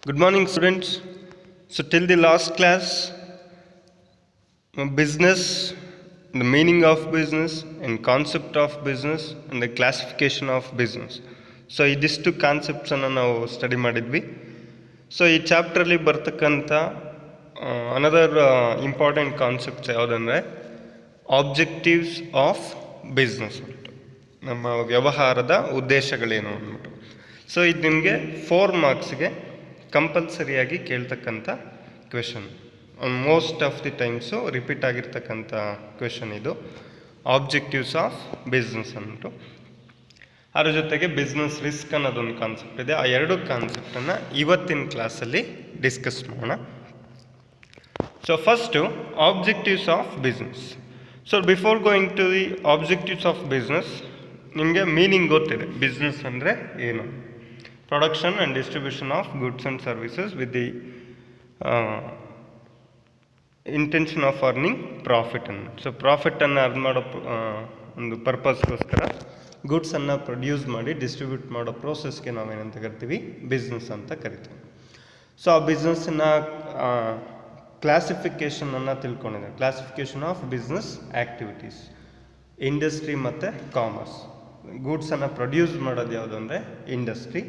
Good morning, students. So, till the last class, business, the meaning of business, and concept of business, and the classification of business. So, ಇದಿಷ್ಟು ಕಾನ್ಸೆಪ್ಟ್ಸನ್ನು ನಾವು study ಮಾಡಿದ್ವಿ. So ಈ ಚಾಪ್ಟ್ರಲ್ಲಿ ಬರ್ತಕ್ಕಂಥ another important concepts ಯಾವುದಂದರೆ objectives of business ಅಂದ್ಬಿಟ್ಟು, ನಮ್ಮ ವ್ಯವಹಾರದ ಉದ್ದೇಶಗಳೇನು ಅಂದ್ಬಿಟ್ಟು. ಸೊ ಇದು ನಿಮಗೆ 4 ಮಾರ್ಕ್ಸ್ಗೆ ಕಂಪಲ್ಸರಿಯಾಗಿ ಕೇಳ್ತಕ್ಕಂಥ question. Most of the times repeat ಆಗಿರ್ತಕ್ಕಂಥ ಕ್ವೆಶನ್ ಇದು, ಆಬ್ಜೆಕ್ಟಿವ್ಸ್ ಆಫ್ ಬಿಸ್ನೆಸ್ ಅಂದ್ಬಿಟ್ಟು. ಅದ್ರ ಜೊತೆಗೆ ಬಿಸ್ನೆಸ್ ರಿಸ್ಕ್ ಅನ್ನೋದೊಂದು ಕಾನ್ಸೆಪ್ಟ್ ಇದೆ. ಆ ಎರಡು ಕಾನ್ಸೆಪ್ಟನ್ನು ಇವತ್ತಿನ ಕ್ಲಾಸಲ್ಲಿ ಡಿಸ್ಕಸ್ ಮಾಡೋಣ. So first objectives of business. So before going to the objectives of business, ನಿಮಗೆ ಮೀನಿಂಗ್ ಗೊತ್ತಿದೆ. ಬಿಸ್ನೆಸ್ ಅಂದರೆ ಏನು? Production and distribution of goods and services with the intention of earning profit ಅನ್ನು. ಸೊ ಪ್ರಾಫಿಟನ್ನು ಅರ್ನ್ ಮಾಡೋ ಒಂದು ಪರ್ಪಸ್ಗೋಸ್ಕರ ಗುಡ್ಸನ್ನು produce ಮಾಡಿ distribute ಮಾಡೋ ಪ್ರೋಸೆಸ್ಗೆ ನಾವೇನಂತ ಕರಿತೀವಿ? ಬಿಸ್ನೆಸ್ ಅಂತ ಕರಿತೀವಿ. ಸೊ ಆ ಬಿಸ್ನೆಸ್ಸನ್ನು ಕ್ಲಾಸಿಫಿಕೇಷನನ್ನು ತಿಳ್ಕೊಂಡಿದ್ದಾರೆ. Classification of business activities, industry ಮತ್ತು ಕಾಮರ್ಸ್. ಗೂಡ್ಸನ್ನು ಪ್ರೊಡ್ಯೂಸ್ ಮಾಡೋದು ಯಾವುದು ಅಂದರೆ ಇಂಡಸ್ಟ್ರಿ.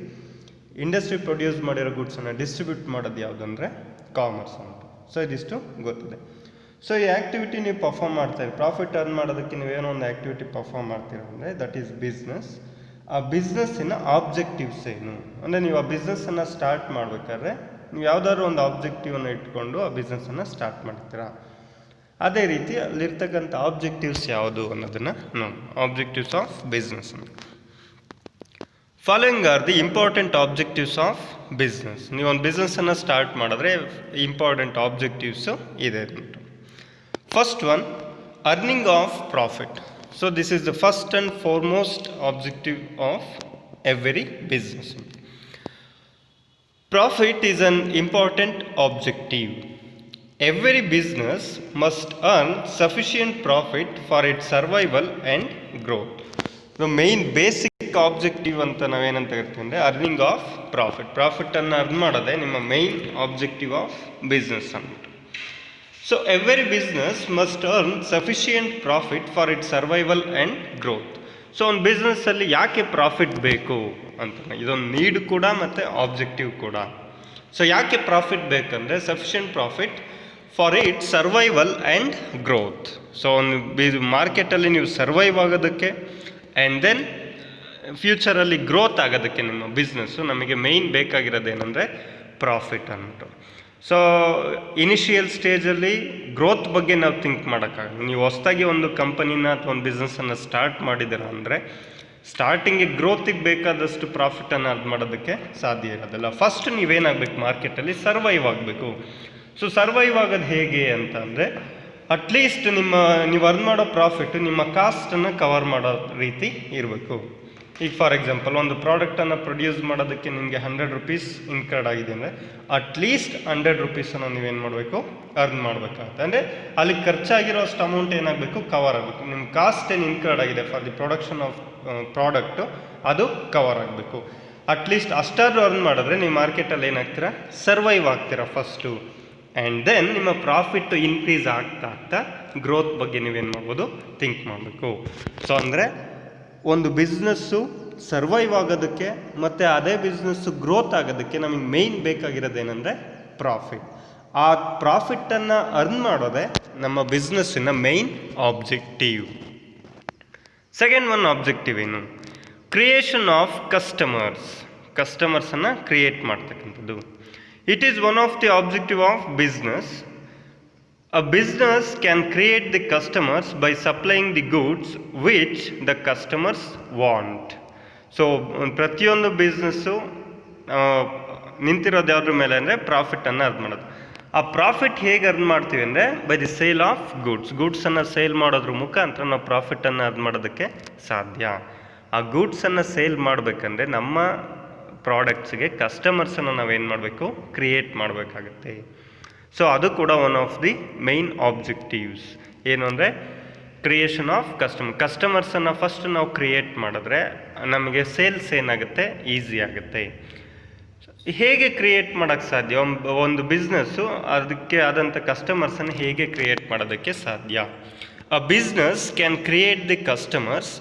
ಇಂಡಸ್ಟ್ರಿ ಪ್ರೊಡ್ಯೂಸ್ ಮಾಡಿರೋ ಗೂಡ್ಸನ್ನು ಡಿಸ್ಟ್ರಿಬ್ಯೂಟ್ ಮಾಡೋದು ಯಾವುದು ಅಂದರೆ ಕಾಮರ್ಸ್ ಅಂತ. ಸೊ ಇದಿಷ್ಟು ಗೊತ್ತಿದೆ. ಸೊ ಈ ಆ್ಯಕ್ಟಿವಿಟಿ ನೀವು ಪರ್ಫಾರ್ಮ್ ಮಾಡ್ತಾಯಿರಿ, ಪ್ರಾಫಿಟ್ ಅರ್ನ್ ಮಾಡೋದಕ್ಕೆ ನೀವೇನೋ ಒಂದು ಆ್ಯಕ್ಟಿವಿಟಿ ಪರ್ಫಾರ್ಮ್ ಮಾಡ್ತೀರ ಅಂದರೆ ದಟ್ ಈಸ್ ಬಿಸ್ನೆಸ್. ಆ ಬಿಸ್ನೆಸ್ಸಿನ ಆಬ್ಜೆಕ್ಟಿವ್ಸ್ ಏನು ಅಂದರೆ, ನೀವು ಆ ಬಿಸ್ನೆಸ್ಸನ್ನು ಸ್ಟಾರ್ಟ್ ಮಾಡಬೇಕಾದ್ರೆ ನೀವು ಯಾವುದಾದ್ರು ಒಂದು ಆಬ್ಜೆಕ್ಟಿವನ್ನು ಇಟ್ಕೊಂಡು ಆ ಬಿಸ್ನೆಸ್ಸನ್ನು ಸ್ಟಾರ್ಟ್ ಮಾಡ್ತೀರಾ. ಅದೇ ರೀತಿ ಅಲ್ಲಿರ್ತಕ್ಕಂಥ ಆಬ್ಜೆಕ್ಟಿವ್ಸ್ ಯಾವುದು ಅನ್ನೋದನ್ನು ನೋಡಿ. Objectives of business. Following are the important objectives of business. ನೀವು ಒಂದು ಬಿಸ್ನೆಸ್ಸನ್ನು ಸ್ಟಾರ್ಟ್ ಮಾಡಿದ್ರೆ ಇಂಪಾರ್ಟೆಂಟ್ ಆಬ್ಜೆಕ್ಟಿವ್ಸು ಇದೆ. First one, earning of profit. So this is the first and foremost objective of every business. Profit is an important objective. Every business must earn sufficient profit for its survival and growth. The main basic objective ಅಂತ ನಾವೇನಂತ ಕರಿತೀವಿ ಅಂದರೆ earning of profit. ಪ್ರಾಫಿಟನ್ನು earn ಮಾಡೋದೇ ನಿಮ್ಮ main objective of business ಅಂದ್ಬಿಟ್ಟು. So every business must earn sufficient profit for it's survival and growth. So ಒಂದು ಬಿಸ್ನೆಸ್ಸಲ್ಲಿ ಯಾಕೆ profit ಬೇಕು ಅಂತ, ಇದೊಂದು ನೀಡ್ ಕೂಡ ಮತ್ತು ಆಬ್ಜೆಕ್ಟಿವ್ ಕೂಡ. ಸೊ ಯಾಕೆ ಪ್ರಾಫಿಟ್ ಬೇಕಂದರೆ sufficient profit for it survival and growth. So ಒಂದು ಮಾರ್ಕೆಟಲ್ಲಿ ನೀವು ಸರ್ವೈವ್ ಆಗೋದಕ್ಕೆ ಆ್ಯಂಡ್ ದೆನ್ ಫ್ಯೂಚರಲ್ಲಿ ಗ್ರೋತ್ ಆಗೋದಕ್ಕೆ ನಿಮ್ಮ ಬಿಸ್ನೆಸ್ಸು ನಮಗೆ ಮೇಯ್ನ್ ಬೇಕಾಗಿರೋದೇನೆಂದರೆ ಪ್ರಾಫಿಟ್ ಅಂದ್ಬಿಟ್ಟು. ಸೊ ಇನಿಷಿಯಲ್ ಸ್ಟೇಜಲ್ಲಿ ಗ್ರೋತ್ ಬಗ್ಗೆ ನಾವು ಥಿಂಕ್ ಮಾಡೋಕ್ಕಾಗಲ್ಲ. ನೀವು ಹೊಸದಾಗಿ ಒಂದು ಕಂಪನಿನ ಅಥವಾ ಒಂದು ಬಿಸ್ನೆಸ್ಸನ್ನು ಸ್ಟಾರ್ಟ್ ಮಾಡಿದ್ದೀರ ಅಂದರೆ ಸ್ಟಾರ್ಟಿಂಗಿಗೆ ಗ್ರೋತಿಗೆ ಬೇಕಾದಷ್ಟು ಪ್ರಾಫಿಟನ್ನು ಅರ್ನ್ ಮಾಡೋದಕ್ಕೆ ಸಾಧ್ಯ ಇರೋದಿಲ್ಲ. ಫಸ್ಟ್ ನೀವೇನಾಗಬೇಕು, ಮಾರ್ಕೆಟಲ್ಲಿ ಸರ್ವೈವ್ ಆಗಬೇಕು. ಸೊ ಸರ್ವೈವ್ ಆಗೋದು ಹೇಗೆ ಅಂತ ಅಂದರೆ, ಅಟ್ಲೀಸ್ಟ್ ನೀವು ಅರ್ನ್ ಮಾಡೋ ಪ್ರಾಫಿಟ್ಟು ನಿಮ್ಮ ಕಾಸ್ಟನ್ನು ಕವರ್ ಮಾಡೋ ರೀತಿ ಇರಬೇಕು. ಈಗ ಫಾರ್ ಎಕ್ಸಾಂಪಲ್ ಒಂದು ಪ್ರಾಡಕ್ಟನ್ನು ಪ್ರೊಡ್ಯೂಸ್ ಮಾಡೋದಕ್ಕೆ ನಿಮಗೆ 100 ರೂಪೀಸ್ ಇನ್ಕರ್ಡ್ ಆಗಿದೆ ಅಂದರೆ ಅಟ್ಲೀಸ್ಟ್ 100 ರೂಪೀಸನ್ನು ನೀವೇನು ಮಾಡಬೇಕು, ಅರ್ನ್ ಮಾಡಬೇಕಾಗುತ್ತೆ. ಅಂದರೆ ಅಲ್ಲಿ ಖರ್ಚಾಗಿರೋ ಅಷ್ಟು ಅಮೌಂಟ್ ಏನಾಗಬೇಕು, ಕವರ್ ಆಗಬೇಕು. ನಿಮ್ಮ ಕಾಸ್ಟ್ ಏನು ಇನ್ಕರ್ಡ್ ಆಗಿದೆ for the production of product, ಅದು ಕವರ್ ಆಗಬೇಕು. ಅಟ್ಲೀಸ್ಟ್ ಅಷ್ಟಾದ್ರೂ ಅರ್ನ್ ಮಾಡಿದ್ರೆ ನೀವು ಮಾರ್ಕೆಟಲ್ಲಿ ಏನಾಗ್ತೀರಾ, ಸರ್ವೈವ್ ಆಗ್ತೀರಾ ಫಸ್ಟು. ಆ್ಯಂಡ್ ದೆನ್ ನಿಮ್ಮ ಪ್ರಾಫಿಟ್ಟು ಇನ್ಕ್ರೀಸ್ ಆಗ್ತಾ ಆಗ್ತಾ ಗ್ರೋತ್ ಬಗ್ಗೆ ನೀವೇನು ಮಾಡ್ಬೋದು, ಥಿಂಕ್ ಮಾಡಬೇಕು. ಸೊ ಅಂದರೆ ಒಂದು ಬಿಸ್ನೆಸ್ಸು ಸರ್ವೈವ್ ಆಗೋದಕ್ಕೆ ಮತ್ತು ಅದೇ ಬಿಸ್ನೆಸ್ಸು ಗ್ರೋತ್ ಆಗೋದಕ್ಕೆ ನಮಗೆ ಮೇಯ್ನ್ ಬೇಕಾಗಿರೋದೇನೆಂದರೆ ಪ್ರಾಫಿಟ್. ಆ ಪ್ರಾಫಿಟನ್ನು ಅರ್ನ್ ಮಾಡೋದೇ ನಮ್ಮ ಬಿಸ್ನೆಸ್ಸಿನ main objective. Second one objective ಏನು? ಕ್ರಿಯೇಷನ್ ಆಫ್ ಕಸ್ಟಮರ್ಸನ್ನು ಕ್ರಿಯೇಟ್ ಮಾಡ್ತಕ್ಕಂಥದ್ದು. It is one of the objective of business. A business can create the customers by supplying the goods which the customers want. So ಪ್ರತಿಯೊಂದು business ನಿಂತಿರೋದು ಯಾವುದ್ರ ಮೇಲೆ ಅಂದರೆ ಪ್ರಾಫಿಟನ್ನು earn ಮಾಡೋದು. ಆ profit ಹೇಗೆ ಅರ್ನ್ ಮಾಡ್ತೀವಿ ಅಂದರೆ ಬೈ ದಿ ಸೇಲ್ ಆಫ್ ಗೂಡ್ಸನ್ನು ಸೇಲ್ ಮಾಡೋದ್ರ ಮುಖಾಂತರ ನಾವು ಪ್ರಾಫಿಟನ್ನು ಅರ್ನ್ ಮಾಡೋದಕ್ಕೆ ಸಾಧ್ಯ. ಆ ಗೂಡ್ಸನ್ನು ಸೇಲ್ ಮಾಡಬೇಕಂದ್ರೆ ನಮ್ಮ ಪ್ರಾಡಕ್ಟ್ಸ್ಗೆ ಕಸ್ಟಮರ್ಸನ್ನು ನಾವೇನು ಮಾಡಬೇಕು, ಕ್ರಿಯೇಟ್ ಮಾಡಬೇಕಾಗತ್ತೆ. ಸೊ ಅದು ಕೂಡ one of the main objectives. ಏನು ಅಂದರೆ ಕ್ರಿಯೇಷನ್ ಆಫ್ ಕಸ್ಟಮರ್ಸನ್ನು ಫಸ್ಟ್ ನಾವು ಕ್ರಿಯೇಟ್ ಮಾಡಿದ್ರೆ ನಮಗೆ ಸೇಲ್ಸ್ ಏನಾಗುತ್ತೆ, ಈಸಿ ಆಗುತ್ತೆ. ಹೇಗೆ ಕ್ರಿಯೇಟ್ ಮಾಡೋಕ್ಕೆ ಸಾಧ್ಯ? ಒಂದು ಬಿಸ್ನೆಸ್ಸು ಅದಕ್ಕೆ ಆದಂಥ ಕಸ್ಟಮರ್ಸನ್ನು ಹೇಗೆ ಕ್ರಿಯೇಟ್ ಮಾಡೋದಕ್ಕೆ ಸಾಧ್ಯ? A business can create the customers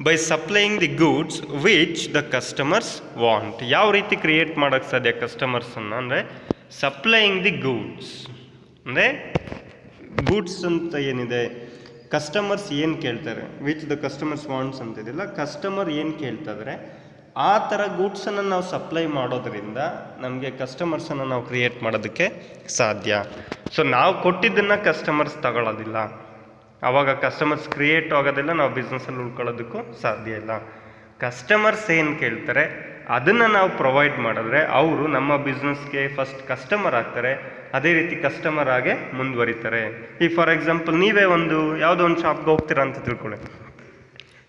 by supplying the goods which the customers want. ಯಾವ ರೀತಿ ಕ್ರಿಯೇಟ್ ಮಾಡೋಕ್ಕೆ ಸಾಧ್ಯ ಕಸ್ಟಮರ್ಸನ್ನು ಅಂದರೆ ಸಪ್ಲೈಯಿಂಗ್ ದಿ ಗೂಡ್ಸ್ ಅಂದರೆ ಗೂಡ್ಸ್ ಅಂತ ಏನಿದೆ, ಕಸ್ಟಮರ್ಸ್ ಏನು ಕೇಳ್ತಾರೆ, ವಿಚ್ ದ ಕಸ್ಟಮರ್ಸ್ ವಾಂಟ್ಸ್ ಅಂತಿದಿಲ್ಲ, ಕಸ್ಟಮರ್ ಏನು ಕೇಳ್ತಾಯಿದ್ರೆ ಆ ಥರ ಗೂಡ್ಸನ್ನು ನಾವು ಸಪ್ಲೈ ಮಾಡೋದ್ರಿಂದ ನಮಗೆ ಕಸ್ಟಮರ್ಸನ್ನು ನಾವು ಕ್ರಿಯೇಟ್ ಮಾಡೋದಕ್ಕೆ ಸಾಧ್ಯ. ಸೊ ನಾವು ಕೊಟ್ಟಿದ್ದನ್ನು ಕಸ್ಟಮರ್ಸ್ ತಗೊಳ್ಳೋದಿಲ್ಲ, ಆವಾಗ ಕಸ್ಟಮರ್ಸ್ ಕ್ರಿಯೇಟ್ ಆಗೋದಿಲ್ಲ, ನಾವು ಬಿಸ್ನೆಸ್ಸಲ್ಲಿ ಉಳ್ಕೊಳ್ಳೋದಕ್ಕೂ ಸಾಧ್ಯ ಇಲ್ಲ. ಕಸ್ಟಮರ್ಸ್ ಏನು ಕೇಳ್ತಾರೆ ಅದನ್ನು ನಾವು ಪ್ರೊವೈಡ್ ಮಾಡಿದ್ರೆ ಅವರು ನಮ್ಮ ಬಿಸ್ನೆಸ್ಗೆ ಫಸ್ಟ್ ಕಸ್ಟಮರ್ ಆಗ್ತಾರೆ, ಅದೇ ರೀತಿ ಕಸ್ಟಮರ್ ಆಗೇ ಮುಂದುವರಿತಾರೆ. ಈ ಫಾರ್ ಎಕ್ಸಾಂಪಲ್ ನೀವೇ ಯಾವುದೋ ಒಂದು ಶಾಪ್ಗೆ ಹೋಗ್ತೀರಾ ಅಂತ ತಿಳ್ಕೊಳ್ಳಿ,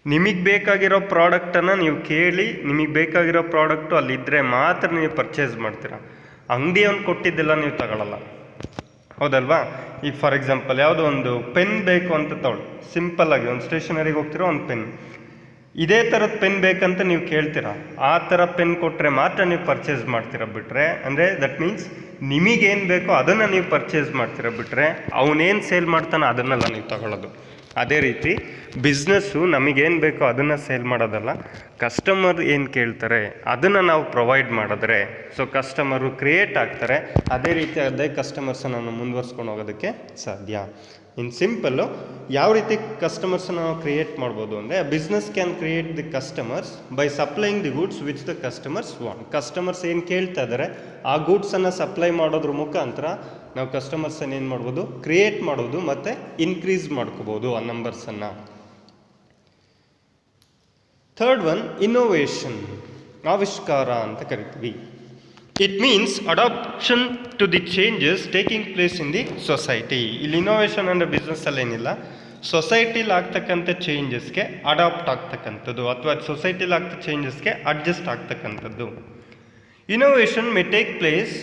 ನಿಮಗೆ ಬೇಕಾಗಿರೋ ಪ್ರಾಡಕ್ಟನ್ನು ನೀವು ಕೇಳಿ ನಿಮಗೆ ಬೇಕಾಗಿರೋ ಪ್ರಾಡಕ್ಟು ಅಲ್ಲಿದ್ದರೆ ಮಾತ್ರ ನೀವು ಪರ್ಚೇಸ್ ಮಾಡ್ತೀರಾ, ಅಂಗಡಿಯವ್ನು ಕೊಟ್ಟಿದ್ದೆಲ್ಲ ನೀವು ತಗೊಳ್ಳಲ್ಲ, ಹೌದಲ್ವಾ? ಈಗ ಫಾರ್ ಎಕ್ಸಾಂಪಲ್ ಯಾವುದೋ ಒಂದು ಪೆನ್ ಬೇಕು ಅಂತ ತಗೊಳ್ಳಿ, ಸಿಂಪಲ್ಲಾಗಿ ಒಂದು ಸ್ಟೇಷನರಿಗೆ ಹೋಗ್ತೀರಾ, ಒಂದು ಪೆನ್, ಇದೇ ಥರದ ಪೆನ್ ಬೇಕಂತ ನೀವು ಕೇಳ್ತೀರಾ, ಆ ಥರ ಪೆನ್ ಕೊಟ್ಟರೆ ಮಾತ್ರ ನೀವು ಪರ್ಚೇಸ್ ಮಾಡ್ತೀರಾ. ಬಿಟ್ಟರೆ ಅಂದರೆ ದಟ್ ಮೀನ್ಸ್ ನಿಮಗೇನು ಬೇಕೋ ಅದನ್ನು ನೀವು ಪರ್ಚೇಸ್ ಮಾಡ್ತೀರಾ, ಬಿಟ್ಟರೆ ಅವನೇನು ಸೇಲ್ ಮಾಡ್ತಾನೋ ಅದನ್ನೆಲ್ಲ ನೀವು ತಗೊಳ್ಳೋದು. ಅದೇ ರೀತಿ ಬಿಸ್ನೆಸ್ಸು ನಮಗೇನು ಬೇಕೋ ಅದನ್ನು ಸೇಲ್ ಮಾಡೋದಲ್ಲ, ಕಸ್ಟಮರ್ ಏನು ಕೇಳ್ತಾರೆ ಅದನ್ನು ನಾವು ಪ್ರೊವೈಡ್ ಮಾಡಿದ್ರೆ ಸೊ ಕಸ್ಟಮರು ಕ್ರಿಯೇಟ್ ಆಗ್ತಾರೆ, ಅದೇ ರೀತಿ ಅದೇ ಕಸ್ಟಮರ್ಸನ್ನು ನಾವು ಮುಂದುವರ್ಸ್ಕೊಂಡು ಹೋಗೋದಕ್ಕೆ ಸಾಧ್ಯ. ಇನ್ ಸಿಂಪಲ್ಲು ಯಾವ ರೀತಿ ಕಸ್ಟಮರ್ಸನ್ನು ನಾವು ಕ್ರಿಯೇಟ್ ಮಾಡ್ಬೋದು ಅಂದರೆ business can create the customers by supplying the goods which the customers want. Customers ಏನು ಕೇಳ್ತಾ ಇದ್ದಾರೆ ಆ ಗೂಡ್ಸನ್ನು ಸಪ್ಲೈ ಮಾಡೋದ್ರ ಮುಖಾಂತರ ನಾವು ಕಸ್ಟಮರ್ಸನ್ನು ಏನು ಮಾಡ್ಬೋದು, ಕ್ರಿಯೇಟ್ ಮಾಡೋದು ಮತ್ತು ಇನ್ಕ್ರೀಸ್ ಮಾಡ್ಕೋಬೋದು ಆ ನಂಬರ್ಸನ್ನು. ಥರ್ಡ್ ಒನ್ ಇನ್ನೋವೇಷನ್, ಆವಿಷ್ಕಾರ ಅಂತ ಕರಿತೀವಿ. It means adaption to the changes taking place in the society. ಇಲ್ಲಿ ಇನ್ನೋವೇಷನ್ ಅಂದರೆ ಬಿಸ್ನೆಸ್ಸಲ್ಲಿ ಏನಿಲ್ಲ, ಸೊಸೈಟಿಲಿ ಆಗ್ತಕ್ಕಂಥ ಚೇಂಜಸ್ಗೆ ಅಡಾಪ್ಟ್ ಆಗ್ತಕ್ಕಂಥದ್ದು ಅಥವಾ ಸೊಸೈಟಿಲಿ ಆಗ್ತ ಚೇಂಜಸ್ಗೆ ಅಡ್ಜಸ್ಟ್ ಆಗ್ತಕ್ಕಂಥದ್ದು. Innovation may take place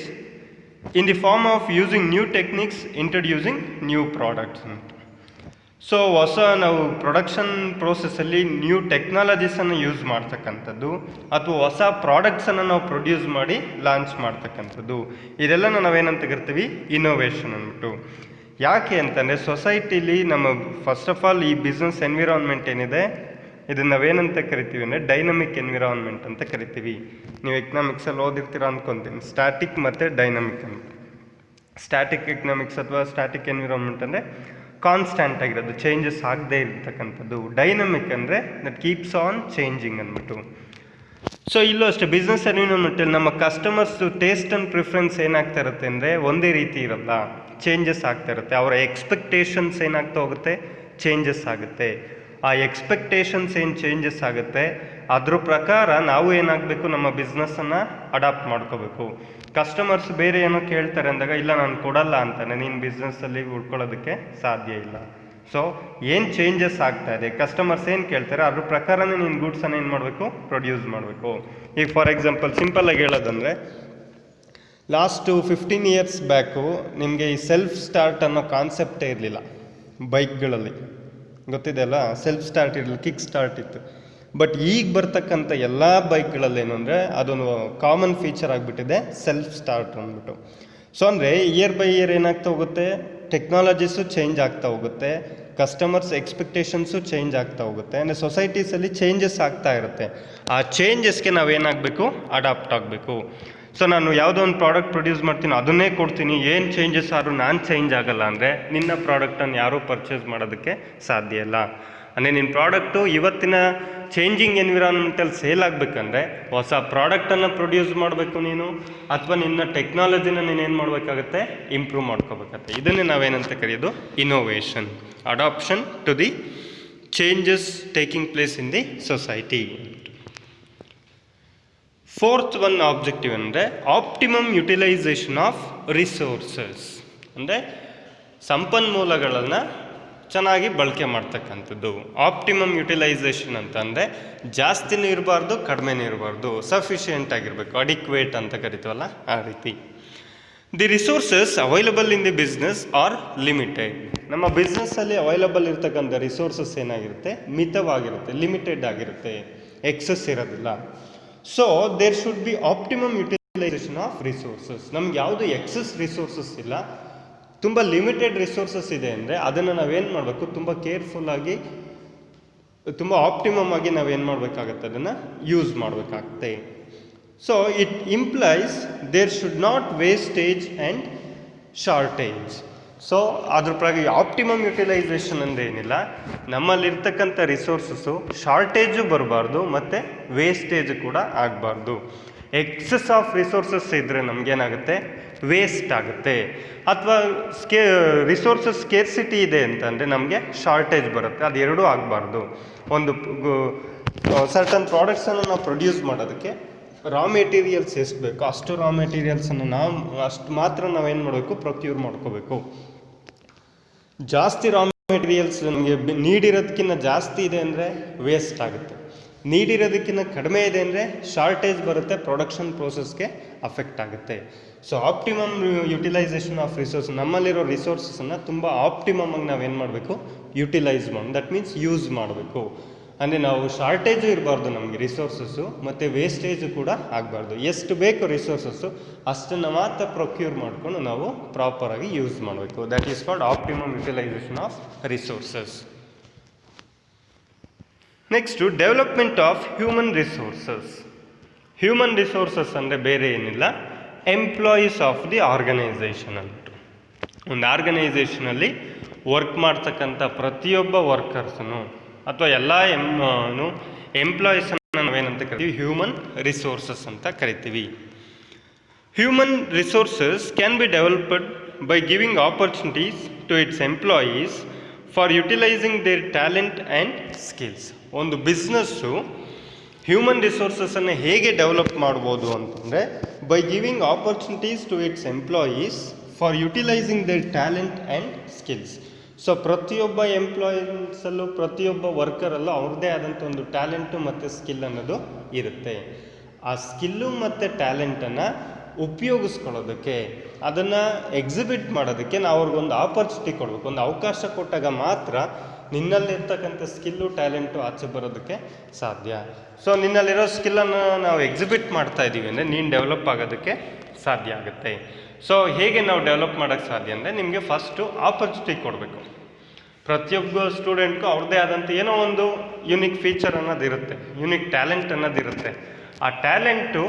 in the form of using new techniques, introducing new products ಅಂತ. ಸೊ ನಾವು ಪ್ರೊಡಕ್ಷನ್ ಪ್ರೋಸೆಸ್ಸಲ್ಲಿ ನ್ಯೂ ಟೆಕ್ನಾಲಜೀಸನ್ನು ಯೂಸ್ ಮಾಡ್ತಕ್ಕಂಥದ್ದು ಅಥವಾ ಹೊಸ ಪ್ರಾಡಕ್ಟ್ಸನ್ನು ನಾವು ಪ್ರೊಡ್ಯೂಸ್ ಮಾಡಿ ಲಾಂಚ್ ಮಾಡ್ತಕ್ಕಂಥದ್ದು, ಇದೆಲ್ಲ ನಾವೇನಂತ ಕರಿತೀವಿ, ಇನ್ನೋವೇಷನ್ ಅಂದ್ಬಿಟ್ಟು. ಯಾಕೆ ಅಂತಂದರೆ ಸೊಸೈಟಿಲಿ ನಮ್ಮ ಫಸ್ಟ್ ಆಫ್ ಆಲ್ ಈ ಬಿಸ್ನೆಸ್ ಎನ್ವಿರಾನ್ಮೆಂಟ್ ಏನಿದೆ ಇದನ್ನು ನಾವೇನಂತ ಕರಿತೀವಿ ಅಂದರೆ ಡೈನಮಿಕ್ ಎನ್ವಿರಾನ್ಮೆಂಟ್ ಅಂತ ಕರಿತೀವಿ. ನೀವು ಎಕನಾಮಿಕ್ಸಲ್ಲಿ ಓದಿರ್ತೀರ ಅಂದ್ಕೊತೀನಿ, ಸ್ಟ್ಯಾಟಿಕ್ ಮತ್ತು ಡೈನಮಿಕ್ ಅಂತ. ಸ್ಟ್ಯಾಟಿಕ್ ಎಕನಾಮಿಕ್ಸ್ ಅಥವಾ ಸ್ಟ್ಯಾಟಿಕ್ ಎನ್ವಿರಾನ್ಮೆಂಟ್ ಅಂದರೆ ಕಾನ್ಸ್ಟ್ಯಾಂಟ್ ಆಗಿರೋದು, ಚೇಂಜಸ್ ಆಗದೇ ಇರ್ತಕ್ಕಂಥದ್ದು. ಡೈನಮಿಕ್ ಅಂದರೆ ದಟ್ ಕೀಪ್ಸ್ ಆನ್ ಚೇಂಜಿಂಗ್ ಅಂದ್ಬಿಟ್ಟು. ಸೊ ಇಲ್ಲೂ ಅಷ್ಟೇ ಬಿಸ್ನೆಸ್ ಎನ್ವಿರಾನ್ಮೆಂಟಲ್ಲಿ ನಮ್ಮ ಕಸ್ಟಮರ್ಸು ಟೇಸ್ಟ್ ಆ್ಯಂಡ್ ಪ್ರಿಫರೆನ್ಸ್ ಏನಾಗ್ತಾ ಇರುತ್ತೆ ಅಂದರೆ ಒಂದೇ ರೀತಿ ಇರಲ್ಲ, ಚೇಂಜಸ್ ಆಗ್ತಾ ಇರುತ್ತೆ. ಅವರ ಎಕ್ಸ್ಪೆಕ್ಟೇಷನ್ಸ್ ಏನಾಗ್ತಾ ಹೋಗುತ್ತೆ, ಚೇಂಜಸ್ ಆಗುತ್ತೆ. ಆ ಎಕ್ಸ್ಪೆಕ್ಟೇಷನ್ಸ್ ಏನು ಚೇಂಜಸ್ ಆಗುತ್ತೆ ಅದ್ರ ಪ್ರಕಾರ ನಾವು ಏನಾಗಬೇಕು, ನಮ್ಮ ಬಿಸ್ನೆಸ್ಸನ್ನು ಅಡಾಪ್ಟ್ ಮಾಡ್ಕೋಬೇಕು. ಕಸ್ಟಮರ್ಸ್ ಬೇರೆ ಏನೋ ಕೇಳ್ತಾರೆ ಅಂದಾಗ ಇಲ್ಲ ನಾನು ಕೊಡಲ್ಲ ಅಂತಾನೆ ನೀನು ಬಿಸ್ನೆಸ್ಸಲ್ಲಿ ಉಳ್ಕೊಳ್ಳೋದಕ್ಕೆ ಸಾಧ್ಯ ಇಲ್ಲ. ಸೊ ಏನು ಚೇಂಜಸ್ ಆಗ್ತಾ ಇದೆ, ಕಸ್ಟಮರ್ಸ್ ಏನು ಕೇಳ್ತಾರೆ ಅದ್ರ ಪ್ರಕಾರನೇ ನೀನು ಗೂಡ್ಸನ್ನು ಏನು ಮಾಡಬೇಕು, ಪ್ರೊಡ್ಯೂಸ್ ಮಾಡಬೇಕು. ಈಗ ಫಾರ್ ಎಕ್ಸಾಂಪಲ್ ಸಿಂಪಲ್ಲಾಗಿ ಹೇಳೋದಂದರೆ ಲಾಸ್ಟು 15 years ಬ್ಯಾಕು ನಿಮಗೆ ಈ ಸೆಲ್ಫ್ ಸ್ಟಾರ್ಟ್ ಅನ್ನೋ ಕಾನ್ಸೆಪ್ಟೇ ಇರಲಿಲ್ಲ ಬೈಕ್ಗಳಲ್ಲಿ, ಗೊತ್ತಿದೆ ಅಲ್ಲ, ಸೆಲ್ಫ್ ಸ್ಟಾರ್ಟ್ ಇರಲಿಲ್ಲ, ಕಿಕ್ ಸ್ಟಾರ್ಟ್ ಇತ್ತು. ಬಟ್ ಈಗ ಬರ್ತಕ್ಕಂಥ ಎಲ್ಲ ಬೈಕ್ಗಳಲ್ಲೇನು ಅಂದರೆ ಅದೊಂದು ಕಾಮನ್ ಫೀಚರ್ ಆಗಿಬಿಟ್ಟಿದೆ ಸೆಲ್ಫ್ ಸ್ಟಾರ್ಟ್ ಅಂದ್ಬಿಟ್ಟು. ಸೊ ಅಂದರೆ ಇಯರ್ ಬೈ ಇಯರ್ ಏನಾಗ್ತಾ ಹೋಗುತ್ತೆ, ಟೆಕ್ನಾಲಜೀಸು ಚೇಂಜ್ ಆಗ್ತಾ ಹೋಗುತ್ತೆ, ಕಸ್ಟಮರ್ಸ್ ಎಕ್ಸ್ಪೆಕ್ಟೇಷನ್ಸು ಚೇಂಜ್ ಆಗ್ತಾ ಹೋಗುತ್ತೆ, ಅಂದರೆ ಸೊಸೈಟೀಸಲ್ಲಿ ಚೇಂಜಸ್ ಆಗ್ತಾ ಇರುತ್ತೆ. ಆ ಚೇಂಜಸ್ಗೆ ನಾವೇನಾಗಬೇಕು, ಅಡಾಪ್ಟ್ ಆಗಬೇಕು. ಸೊ ನಾನು ಯಾವುದೋ ಒಂದು ಪ್ರಾಡಕ್ಟ್ ಪ್ರೊಡ್ಯೂಸ್ ಮಾಡ್ತೀನಿ ಅದನ್ನೇ ಕೊಡ್ತೀನಿ, ಏನು ಚೇಂಜಸ್ ಆದರೂ ನಾನು ಚೇಂಜ್ ಆಗಲ್ಲ ಅಂದರೆ ನಿನ್ನ ಪ್ರಾಡಕ್ಟನ್ನು ಯಾರೂ ಪರ್ಚೇಸ್ ಮಾಡೋದಕ್ಕೆ ಸಾಧ್ಯ ಇಲ್ಲ. ಅಂದರೆ ನಿನ್ನ ಪ್ರಾಡಕ್ಟು ಇವತ್ತಿನ ಚೇಂಜಿಂಗ್ ಎನ್ವಿರಾನ್ಮೆಂಟಲ್ಲಿ ಸೇಲ್ ಆಗಬೇಕಂದ್ರೆ ಹೊಸ ಪ್ರಾಡಕ್ಟನ್ನು ಪ್ರೊಡ್ಯೂಸ್ ಮಾಡಬೇಕು ನೀನು, ಅಥವಾ ನಿನ್ನ ಟೆಕ್ನಾಲಜಿನ ನೀನೇನು ಮಾಡಬೇಕಾಗತ್ತೆ, ಇಂಪ್ರೂವ್ ಮಾಡ್ಕೋಬೇಕಾಗತ್ತೆ. ಇದನ್ನೇ ನಾವೇನಂತ ಕರೆಯೋದು innovation, adaption to the changes taking place in the society. Fourth one objective ಅಂದರೆ ಆಪ್ಟಿಮಮ್ ಯುಟಿಲೈಸೇಷನ್ ಆಫ್ ರಿಸೋರ್ಸಸ್, ಅಂದರೆ ಸಂಪನ್ಮೂಲಗಳನ್ನು ಚೆನ್ನಾಗಿ ಬಳಕೆ ಮಾಡ್ತಕ್ಕಂಥದ್ದು. ಆಪ್ಟಿಮಮ್ ಯುಟಿಲೈಸೇಷನ್ ಅಂತಂದರೆ ಜಾಸ್ತಿನೂ ಇರಬಾರ್ದು, ಕಡಿಮೆನೂ ಇರಬಾರ್ದು, ಸಫಿಷಿಯೆಂಟ್ ಆಗಿರಬೇಕು, ಅಡಿಕ್ವೇಟ್ ಅಂತ ಕರಿತೀವಲ್ಲ ಆ ರೀತಿ. The resources available in the business are limited. ನಮ್ಮ ಬಿಸ್ನೆಸ್ಸಲ್ಲಿ ಅವೈಲಬಲ್ ಇರ್ತಕ್ಕಂಥ ರಿಸೋರ್ಸಸ್ ಏನಾಗಿರುತ್ತೆ, ಮಿತವಾಗಿರುತ್ತೆ, ಲಿಮಿಟೆಡ್ ಆಗಿರುತ್ತೆ, ಎಕ್ಸಸ್ ಇರೋದಿಲ್ಲ. So there should be optimum utilization utilization of resources. ನಮ್ಗೆ ಯಾವುದು ಎಕ್ಸಸ್ ರಿಸೋರ್ಸಸ್ ಇಲ್ಲ, ತುಂಬ ಲಿಮಿಟೆಡ್ ರಿಸೋರ್ಸಸ್ ಇದೆ ಅಂದರೆ ಅದನ್ನು ನಾವೇನು ಮಾಡಬೇಕು, ತುಂಬ ಕೇರ್ಫುಲ್ಲಾಗಿ, ತುಂಬ ಆಪ್ಟಿಮಮ್ ಆಗಿ ನಾವೇನು ಮಾಡಬೇಕಾಗತ್ತೆ, ಅದನ್ನು ಯೂಸ್ ಮಾಡಬೇಕಾಗತ್ತೆ. So it implies there should not wastage and shortage. So ಅದ್ರ ಪ್ರಕಾರ ಆಪ್ಟಿಮಮ್ ಯುಟಿಲೈಸೇಷನ್ ಅಂದರೆ ಏನಿಲ್ಲ, ನಮ್ಮಲ್ಲಿರ್ತಕ್ಕಂಥ ರಿಸೋರ್ಸಸ್ಸು ಶಾರ್ಟೇಜು ಬರಬಾರ್ದು ಮತ್ತು ವೇಸ್ಟೇಜ್ ಕೂಡ ಆಗಬಾರ್ದು. ಎಕ್ಸಸ್ ಆಫ್ ರಿಸೋರ್ಸಸ್ ಇದ್ದರೆ ನಮಗೇನಾಗುತ್ತೆ, ವೇಸ್ಟ್ ಆಗುತ್ತೆ. ಅಥವಾ ರಿಸೋರ್ಸಸ್ ಸ್ಕೇರ್ಸಿಟಿ ಇದೆ ಅಂತಂದರೆ ನಮಗೆ ಶಾರ್ಟೇಜ್ ಬರುತ್ತೆ. ಅದು ಎರಡೂ ಆಗಬಾರ್ದು. ಒಂದು ಸರ್ಟನ್ ಪ್ರಾಡಕ್ಟ್ಸನ್ನು ನಾವು ಪ್ರೊಡ್ಯೂಸ್ ಮಾಡೋದಕ್ಕೆ ರಾ ಮೆಟೀರಿಯಲ್ಸ್ ಎಷ್ಟು ಬೇಕೋ ಅಷ್ಟು ರಾ ಮೆಟೀರಿಯಲ್ಸನ್ನು ನಾವು ಅಷ್ಟು ಮಾತ್ರ ನಾವೇನು ಮಾಡಬೇಕು, ಪ್ರೊಕ್ಯೂರ್ ಮಾಡ್ಕೋಬೇಕು. ಜಾಸ್ತಿ ರಾ ಮೆಟೀರಿಯಲ್ಸ್ ನಮಗೆ ನೀಡಿರೋದಕ್ಕಿಂತ ಜಾಸ್ತಿ ಇದೆ ಅಂದರೆ ವೇಸ್ಟ್ ಆಗುತ್ತೆ. ನೀಡಿರೋದಕ್ಕಿಂತ ಕಡಿಮೆ ಇದೆ ಅಂದರೆ ಶಾರ್ಟೇಜ್ ಬರುತ್ತೆ, ಪ್ರೊಡಕ್ಷನ್ ಪ್ರೋಸೆಸ್ಗೆ ಅಫೆಕ್ಟ್ ಆಗುತ್ತೆ. So optimum utilization of resource, ನಮ್ಮಲ್ಲಿರೋ ರಿಸೋರ್ಸನ್ನು ತುಂಬ ಆಪ್ಟಿಮಮ್ ಆಗಿ ನಾವೇನು ಮಾಡಬೇಕು, ಯುಟಿಲೈಸ್ ಮಾಡಿ, ದಟ್ ಮೀನ್ಸ್ ಯೂಸ್ ಮಾಡಬೇಕು. ಅಂದರೆ ನಾವು ಶಾರ್ಟೇಜು ಇರಬಾರ್ದು ನಮಗೆ ರಿಸೋರ್ಸಸ್ಸು, ಮತ್ತು ವೇಸ್ಟೇಜು ಕೂಡ ಆಗಬಾರ್ದು. ಎಷ್ಟು ಬೇಕು ರಿಸೋರ್ಸಸ್ಸು ಅಷ್ಟನ್ನು ಮಾತ್ರ ಪ್ರೊಕ್ಯೂರ್ ಮಾಡಿಕೊಂಡು ನಾವು ಪ್ರಾಪರಾಗಿ ಯೂಸ್ ಮಾಡಬೇಕು. That is called optimum utilization of resources. Next development of human resources. Human resources ಅಂದರೆ ಬೇರೆ ಏನಿಲ್ಲ, ಎಂಪ್ಲಾಯೀಸ್ ಆಫ್ ದಿ ಆರ್ಗನೈಸೇಷನ್ ಅಂದ್ಬಿಟ್ಟು. ಒಂದು ಆರ್ಗನೈಸೇಷನಲ್ಲಿ ವರ್ಕ್ ಮಾಡ್ತಕ್ಕಂಥ ಪ್ರತಿಯೊಬ್ಬ ವರ್ಕರ್ಸನ್ನು ಅಥವಾ ಎಲ್ಲ ಎಂಪ್ಲಾಯೀಸನ್ನು ನಾವೇನಂತ ಕರಿತೀವಿ, ಹ್ಯೂಮನ್ ರಿಸೋರ್ಸಸ್ ಅಂತ ಕರಿತೀವಿ. Human resources can be developed by giving opportunities to its employees for utilizing their talent and skills. ಒಂದು ಬಿಸ್ನೆಸ್ಸು ಹ್ಯೂಮನ್ ರಿಸೋರ್ಸಸನ್ನು ಹೇಗೆ ಡೆವಲಪ್ ಮಾಡ್ಬೋದು ಅಂತಂದರೆ, by giving opportunities to its employees for utilizing their talent and skills. So ಪ್ರತಿಯೊಬ್ಬ ಎಂಪ್ಲಾಯೀಸಲ್ಲೂ, ಪ್ರತಿಯೊಬ್ಬ ವರ್ಕರಲ್ಲೂ ಅವ್ರದ್ದೇ ಆದಂಥ ಒಂದು ಟ್ಯಾಲೆಂಟು ಮತ್ತು ಸ್ಕಿಲ್ ಅನ್ನೋದು ಇರುತ್ತೆ. ಆ ಸ್ಕಿಲ್ಲು ಮತ್ತು ಟ್ಯಾಲೆಂಟನ್ನು ಉಪಯೋಗಿಸ್ಕೊಳ್ಳೋದಕ್ಕೆ, ಅದನ್ನು ಎಕ್ಸಿಬಿಟ್ ಮಾಡೋದಕ್ಕೆ ನಾವು ಅವ್ರಿಗೊಂದು ಆಪರ್ಚುನಿಟಿ ಕೊಡಬೇಕು. ಒಂದು ಅವಕಾಶ ಕೊಟ್ಟಾಗ ಮಾತ್ರ ನಿನ್ನಲ್ಲಿರ್ತಕ್ಕಂಥ ಸ್ಕಿಲ್ಲು ಟ್ಯಾಲೆಂಟು ಆಚೆ ಬರೋದಕ್ಕೆ ಸಾಧ್ಯ. ಸೊ ನಿನ್ನಲ್ಲಿರೋ ಸ್ಕಿಲ್ಲನ್ನು ನಾವು ಎಕ್ಸಿಬಿಟ್ ಮಾಡ್ತಾ ಇದ್ದೀವಿ ಅಂದರೆ ನೀನು ಡೆವಲಪ್ ಆಗೋದಕ್ಕೆ ಸಾಧ್ಯ ಆಗುತ್ತೆ. ಸೊ ಹೇಗೆ ನಾವು ಡೆವಲಪ್ ಮಾಡೋಕ್ಕೆ ಸಾಧ್ಯ ಅಂದರೆ, ನಿಮಗೆ ಫಸ್ಟು ಆಪರ್ಚುನಿಟಿ ಕೊಡಬೇಕು. ಪ್ರತಿಯೊಬ್ಬ ಸ್ಟೂಡೆಂಟ್ಗೂ ಅವ್ರದ್ದೇ ಆದಂಥ ಏನೋ ಒಂದು ಯುನಿಕ್ ಫೀಚರ್ ಅನ್ನೋದಿರುತ್ತೆ, ಯುನಿಕ್ ಟ್ಯಾಲೆಂಟ್ ಅನ್ನೋದಿರುತ್ತೆ. ಆ ಟ್ಯಾಲೆಂಟು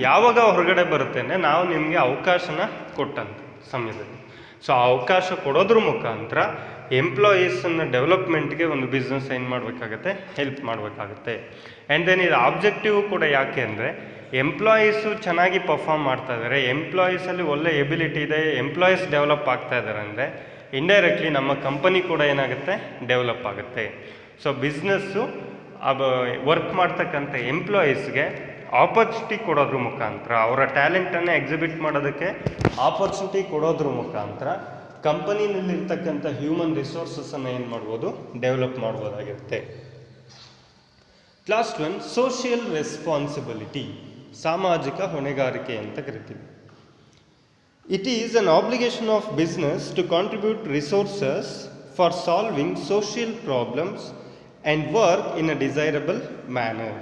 ಯಾವಾಗ ಹೊರಗಡೆ ಬರುತ್ತೆ ಅಂದರೆ ನಾವು ನಿಮಗೆ ಅವಕಾಶನ ಕೊಟ್ಟಂಥ ಸಮಯದಲ್ಲಿ. ಸೊ ಆ ಅವಕಾಶ ಕೊಡೋದ್ರ ಮುಖಾಂತರ ಎಂಪ್ಲಾಯೀಸನ್ನು ಡೆವಲಪ್ಮೆಂಟ್ಗೆ ಒಂದು ಬಿಸ್ನೆಸ್ ಏನು ಮಾಡಬೇಕಾಗತ್ತೆ, ಹೆಲ್ಪ್ ಮಾಡಬೇಕಾಗತ್ತೆ. ಆ್ಯಂಡ್ ದೆನ್ ಇದು ಆಬ್ಜೆಕ್ಟಿವ್ ಕೂಡ ಯಾಕೆ ಅಂದರೆ, ಎಂಪ್ಲಾಯೀಸು ಚೆನ್ನಾಗಿ ಪರ್ಫಾರ್ಮ್ ಮಾಡ್ತಾ ಇದ್ದಾರೆ, ಎಂಪ್ಲಾಯೀಸಲ್ಲಿ ಒಳ್ಳೆ ಎಬಿಲಿಟಿ ಇದೆ, ಎಂಪ್ಲಾಯೀಸ್ ಡೆವಲಪ್ ಆಗ್ತಾ ಇದ್ದಾರೆ ಅಂದರೆ ಇಂಡೈರೆಕ್ಟ್ಲಿ ನಮ್ಮ ಕಂಪನಿ ಕೂಡ ಏನಾಗುತ್ತೆ, ಡೆವಲಪ್ ಆಗುತ್ತೆ. ಸೊ ಬಿಸ್ನೆಸ್ಸು ವರ್ಕ್ ಮಾಡ್ತಕ್ಕಂಥ ಎಂಪ್ಲಾಯೀಸ್ಗೆ ಆಪರ್ಚುನಿಟಿ ಕೊಡೋದ್ರ ಮುಖಾಂತರ, ಅವರ ಟ್ಯಾಲೆಂಟನ್ನು ಎಕ್ಸಿಬಿಟ್ ಮಾಡೋದಕ್ಕೆ ಆಪರ್ಚುನಿಟಿ ಕೊಡೋದ್ರ ಮುಖಾಂತರ ಕಂಪನಿನಲ್ಲಿರ್ತಕ್ಕಂಥ ಹ್ಯೂಮನ್ ರಿಸೋರ್ಸಸನ್ನು ಏನು ಮಾಡ್ಬೋದು, ಡೆವಲಪ್ ಮಾಡ್ಬೋದಾಗಿರುತ್ತೆ. ಲಾಸ್ಟ್ ಒನ್, ಸೋಷಿಯಲ್ ರೆಸ್ಪಾನ್ಸಿಬಿಲಿಟಿ, ಸಾಮಾಜಿಕ ಹೊಣೆಗಾರಿಕೆ ಅಂತ ಕರಿತೀವಿ. It is an obligation of business to contribute resources for solving social problems and work in a desirable manner.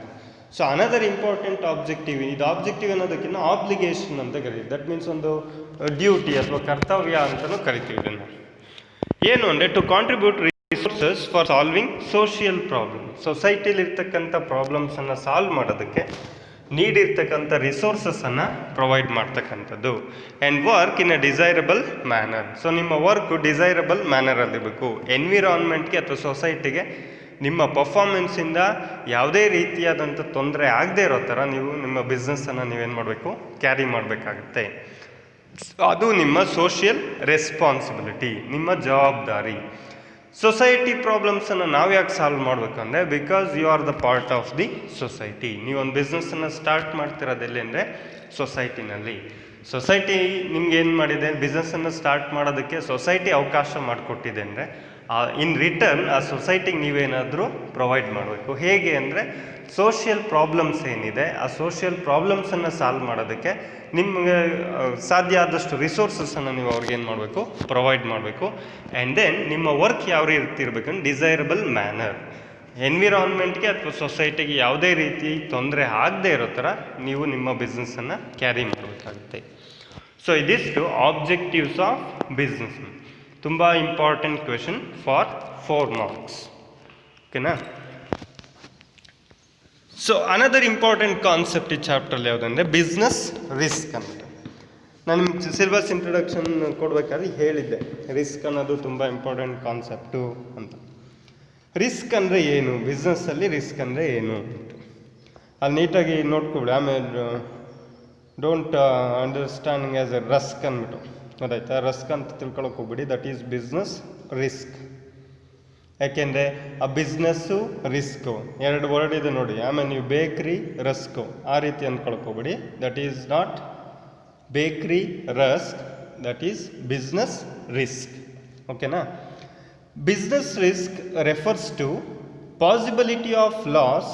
So another important objective, ಇದು ಆಬ್ಜೆಕ್ಟಿವ್ ಅನ್ನೋದಕ್ಕಿಂತ ಆಬ್ಲಿಗೇಷನ್ ಅಂತ ಕರಿತೀವಿ. ದಟ್ ಮೀನ್ಸ್ ಒಂದು duty ಅಥವಾ ಕರ್ತವ್ಯ ಅಂತಲೂ ಕರಿತೀವಿ ಇದನ್ನು. ಏನು ಅಂದರೆ, to contribute resources for solving social problem, ಸೊಸೈಟಿಲಿರ್ತಕ್ಕಂಥ ಪ್ರಾಬ್ಲಮ್ಸನ್ನು ಸಾಲ್ವ್ ಮಾಡೋದಕ್ಕೆ ನೀಡಿರ್ತಕ್ಕಂಥ ರಿಸೋರ್ಸಸನ್ನು ಪ್ರೊವೈಡ್ ಮಾಡ್ತಕ್ಕಂಥದ್ದು. And work in a desirable manner. So ನಿಮ್ಮ ವರ್ಕು ಡಿಸೈರಬಲ್ ಮ್ಯಾನರಲ್ಲಿರಬೇಕು. ಎನ್ವಿರಾನ್ಮೆಂಟ್ಗೆ ಅಥವಾ ಸೊಸೈಟಿಗೆ ನಿಮ್ಮ ಪರ್ಫಾರ್ಮೆನ್ಸಿಂದ ಯಾವುದೇ ರೀತಿಯಾದಂಥ ತೊಂದರೆ ಆಗದೇ ಇರೋ ಥರ ನೀವು ನಿಮ್ಮ ಬಿಸ್ನೆಸ್ಸನ್ನು ನೀವೇನು ಮಾಡಬೇಕು, ಕ್ಯಾರಿ ಮಾಡಬೇಕಾಗುತ್ತೆ. ಅದು ನಿಮ್ಮ ಸೋಷಿಯಲ್ ರೆಸ್ಪಾನ್ಸಿಬಿಲಿಟಿ, ನಿಮ್ಮ ಜವಾಬ್ದಾರಿ. ಸೊಸೈಟಿ ಪ್ರಾಬ್ಲಮ್ಸನ್ನು ನಾವು ಯಾಕೆ ಸಾಲ್ವ್ ಮಾಡಬೇಕಂದ್ರೆ, because you are the part of the society. ನೀವೊಂದು ಬಿಸ್ನೆಸ್ಸನ್ನು ಸ್ಟಾರ್ಟ್ ಮಾಡ್ತಿರೋದೆಲ್ಲಿ ಅಂದರೆ ಸೊಸೈಟಿನಲ್ಲಿ. ಸೊಸೈಟಿ ನಿಮ್ಗೆ ಏನು ಮಾಡಿದೆ, ಬಿಸ್ನೆಸ್ಸನ್ನು ಸ್ಟಾರ್ಟ್ ಮಾಡೋದಕ್ಕೆ ಸೊಸೈಟಿ ಅವಕಾಶ ಮಾಡಿಕೊಟ್ಟಿದೆ ಅಂದರೆ ಇನ್ ರಿಟರ್ನ್ ಆ ಸೊಸೈಟಿಗೆ ನೀವೇನಾದರೂ ಪ್ರೊವೈಡ್ ಮಾಡಬೇಕು. ಹೇಗೆ ಅಂದರೆ, ಸೋಷಿಯಲ್ ಪ್ರಾಬ್ಲಮ್ಸ್ ಏನಿದೆ ಆ ಸೋಷಿಯಲ್ ಪ್ರಾಬ್ಲಮ್ಸನ್ನು ಸಾಲ್ವ್ ಮಾಡೋದಕ್ಕೆ ನಿಮಗೆ ಸಾಧ್ಯ ಆದಷ್ಟು ರಿಸೋರ್ಸಸನ್ನು ನೀವು ಅವ್ರಿಗೇನು ಮಾಡಬೇಕು, ಪ್ರೊವೈಡ್ ಮಾಡಬೇಕು. ಆ್ಯಂಡ್ ದೆನ್ ನಿಮ್ಮ ವರ್ಕ್ ಯಾವ ರೀತಿ ಇರಬೇಕಂದ್ರೆ ಡಿಸೈರಬಲ್ ಮ್ಯಾನರ್. ಎನ್ವಿರಾನ್ಮೆಂಟ್ಗೆ ಅಥವಾ ಸೊಸೈಟಿಗೆ ಯಾವುದೇ ರೀತಿ ತೊಂದರೆ ಆಗದೇ ಇರೋ ಥರ ನೀವು ನಿಮ್ಮ ಬಿಸ್ನೆಸ್ಸನ್ನು ಕ್ಯಾರಿ ಮಾಡಬೇಕಾಗುತ್ತೆ. ಸೊ ಇದಿಷ್ಟು ಆಬ್ಜೆಕ್ಟಿವ್ಸ್ ಆಫ್ ಬಿಸ್ನೆಸ್. ತುಂಬ ಇಂಪಾರ್ಟೆಂಟ್ ಕ್ವೆಶನ್ ಫಾರ್ 4 ಮಾರ್ಕ್ಸ್. ಓಕೆನಾ? ಸೊ ಅನದರ್ ಇಂಪಾರ್ಟೆಂಟ್ ಕಾನ್ಸೆಪ್ಟ್ ಈ ಚಾಪ್ಟ್ರಲ್ಲಿ ಯಾವುದಂದರೆ ಬಿಸ್ನೆಸ್ ರಿಸ್ಕ್ ಅಂತ. ನಾನು ನಿಮ್ಗೆ ಸಿಲೆಬಸ್ ಇಂಟ್ರೊಡಕ್ಷನ್ ಕೊಡಬೇಕಾದ್ರೆ ಹೇಳಿದ್ದೆ ರಿಸ್ಕ್ ಅನ್ನೋದು ತುಂಬ ಇಂಪಾರ್ಟೆಂಟ್ ಕಾನ್ಸೆಪ್ಟು ಅಂತ. ರಿಸ್ಕ್ ಅಂದರೆ ಏನು, ಬಿಸ್ನೆಸ್ಸಲ್ಲಿ ರಿಸ್ಕ್ ಅಂದರೆ ಏನು ಅಂತ ಅಲ್ಲಿ ನೀಟಾಗಿ ನೋಡ್ಕೊಬಿಡಿ. ಆಮೇಲೆ don't understanding as A rusk ಅಂದ್ಬಿಟ್ಟು ಗೊತ್ತಾಯ್ತಾ, ರಸ್ಕ್ ಅಂತ ತಿಳ್ಕೊಳಕ್ಕೆ ಹೋಗ್ಬಿಡಿ. That is business risk. ಯಾಕೆಂದರೆ ಆ ಬಿಸ್ನೆಸ್ಸು ರಿಸ್ಕು 2 ವರ್ಡ್ ಇದೆ ನೋಡಿ. ಆಮೇಲೆ ನೀವು ಬೇಕ್ರಿ ರಸ್ಕು ಆ ರೀತಿ ಅಂದ್ಕೊಳಕ್ಕೆ ಹೋಗ್ಬಿಡಿ. That is not bakery rusk, that is business risk. ಓಕೆನಾ? Business risk refers to possibility of loss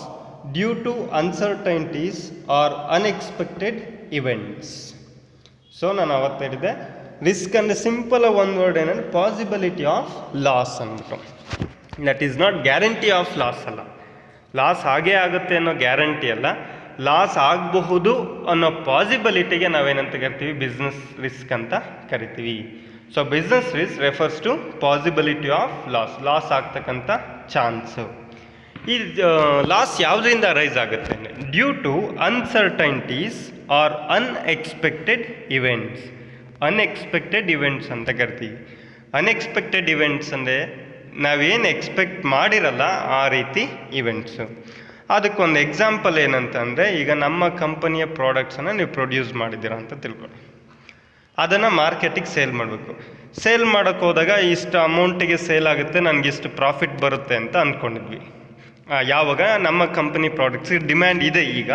due to uncertainties or unexpected events. So ನಾನು ಅವತ್ತು ಹೇಳಿದೆ ರಿಸ್ಕ್ ಅಂದರೆ ಸಿಂಪಲ್ ಒಂದು ವರ್ಡ್ ಏನಂದರೆ ಪಾಸಿಬಿಲಿಟಿ ಆಫ್ ಲಾಸ್ ಅಂದ್ಬಿಟ್ಟು. That is not guarantee of loss ಅಲ್ಲ. Loss ಹಾಗೇ ಆಗುತ್ತೆ ಅನ್ನೋ ಗ್ಯಾರಂಟಿ ಅಲ್ಲ, ಲಾಸ್ ಆಗಬಹುದು ಅನ್ನೋ ಪಾಸಿಬಿಲಿಟಿಗೆ ನಾವೇನಂತ ಕರಿತೀವಿ, ಬಿಸ್ನೆಸ್ ರಿಸ್ಕ್ ಅಂತ ಕರಿತೀವಿ. So business risk refers to possibility of loss, loss ಆಗ್ತಕ್ಕಂಥ ಚಾನ್ಸು. ಈ ಲಾಸ್ ಯಾವುದರಿಂದ ರೈಸ್ ಆಗುತ್ತೆ ಅಂದರೆ due to uncertainties or unexpected events. Unexpected events ಅಂತ ಕರಿತೀವಿ. ಅನ್ಎಕ್ಸ್ಪೆಕ್ಟೆಡ್ ಇವೆಂಟ್ಸ್ ಅಂದರೆ ನಾವೇನು ಎಕ್ಸ್ಪೆಕ್ಟ್ ಮಾಡಿರಲ್ಲ ಆ ರೀತಿ ಇವೆಂಟ್ಸು. ಅದಕ್ಕೊಂದು ಎಕ್ಸಾಂಪಲ್ ಏನಂತಂದರೆ, ಈಗ ನಮ್ಮ ಕಂಪನಿಯ ಪ್ರಾಡಕ್ಟ್ಸನ್ನು ನೀವು ಪ್ರೊಡ್ಯೂಸ್ ಮಾಡಿದ್ದೀರಾ ಅಂತ ತಿಳ್ಕೊಳ್ಳಿ. ಅದನ್ನು ಮಾರ್ಕೆಟಿಗೆ ಸೇಲ್ ಮಾಡಬೇಕು. ಸೇಲ್ ಮಾಡೋಕ್ಕೆ ಹೋದಾಗ ಇಷ್ಟು ಅಮೌಂಟಿಗೆ ಸೇಲ್ ಆಗುತ್ತೆ, ನನಗಿಷ್ಟು ಪ್ರಾಫಿಟ್ ಬರುತ್ತೆ ಅಂತ ಅಂದ್ಕೊಂಡಿದ್ವಿ. ಯಾವಾಗ ನಮ್ಮ ಕಂಪನಿ ಪ್ರಾಡಕ್ಟ್ಸ್ಗೆ ಡಿಮ್ಯಾಂಡ್ ಇದೆ, ಈಗ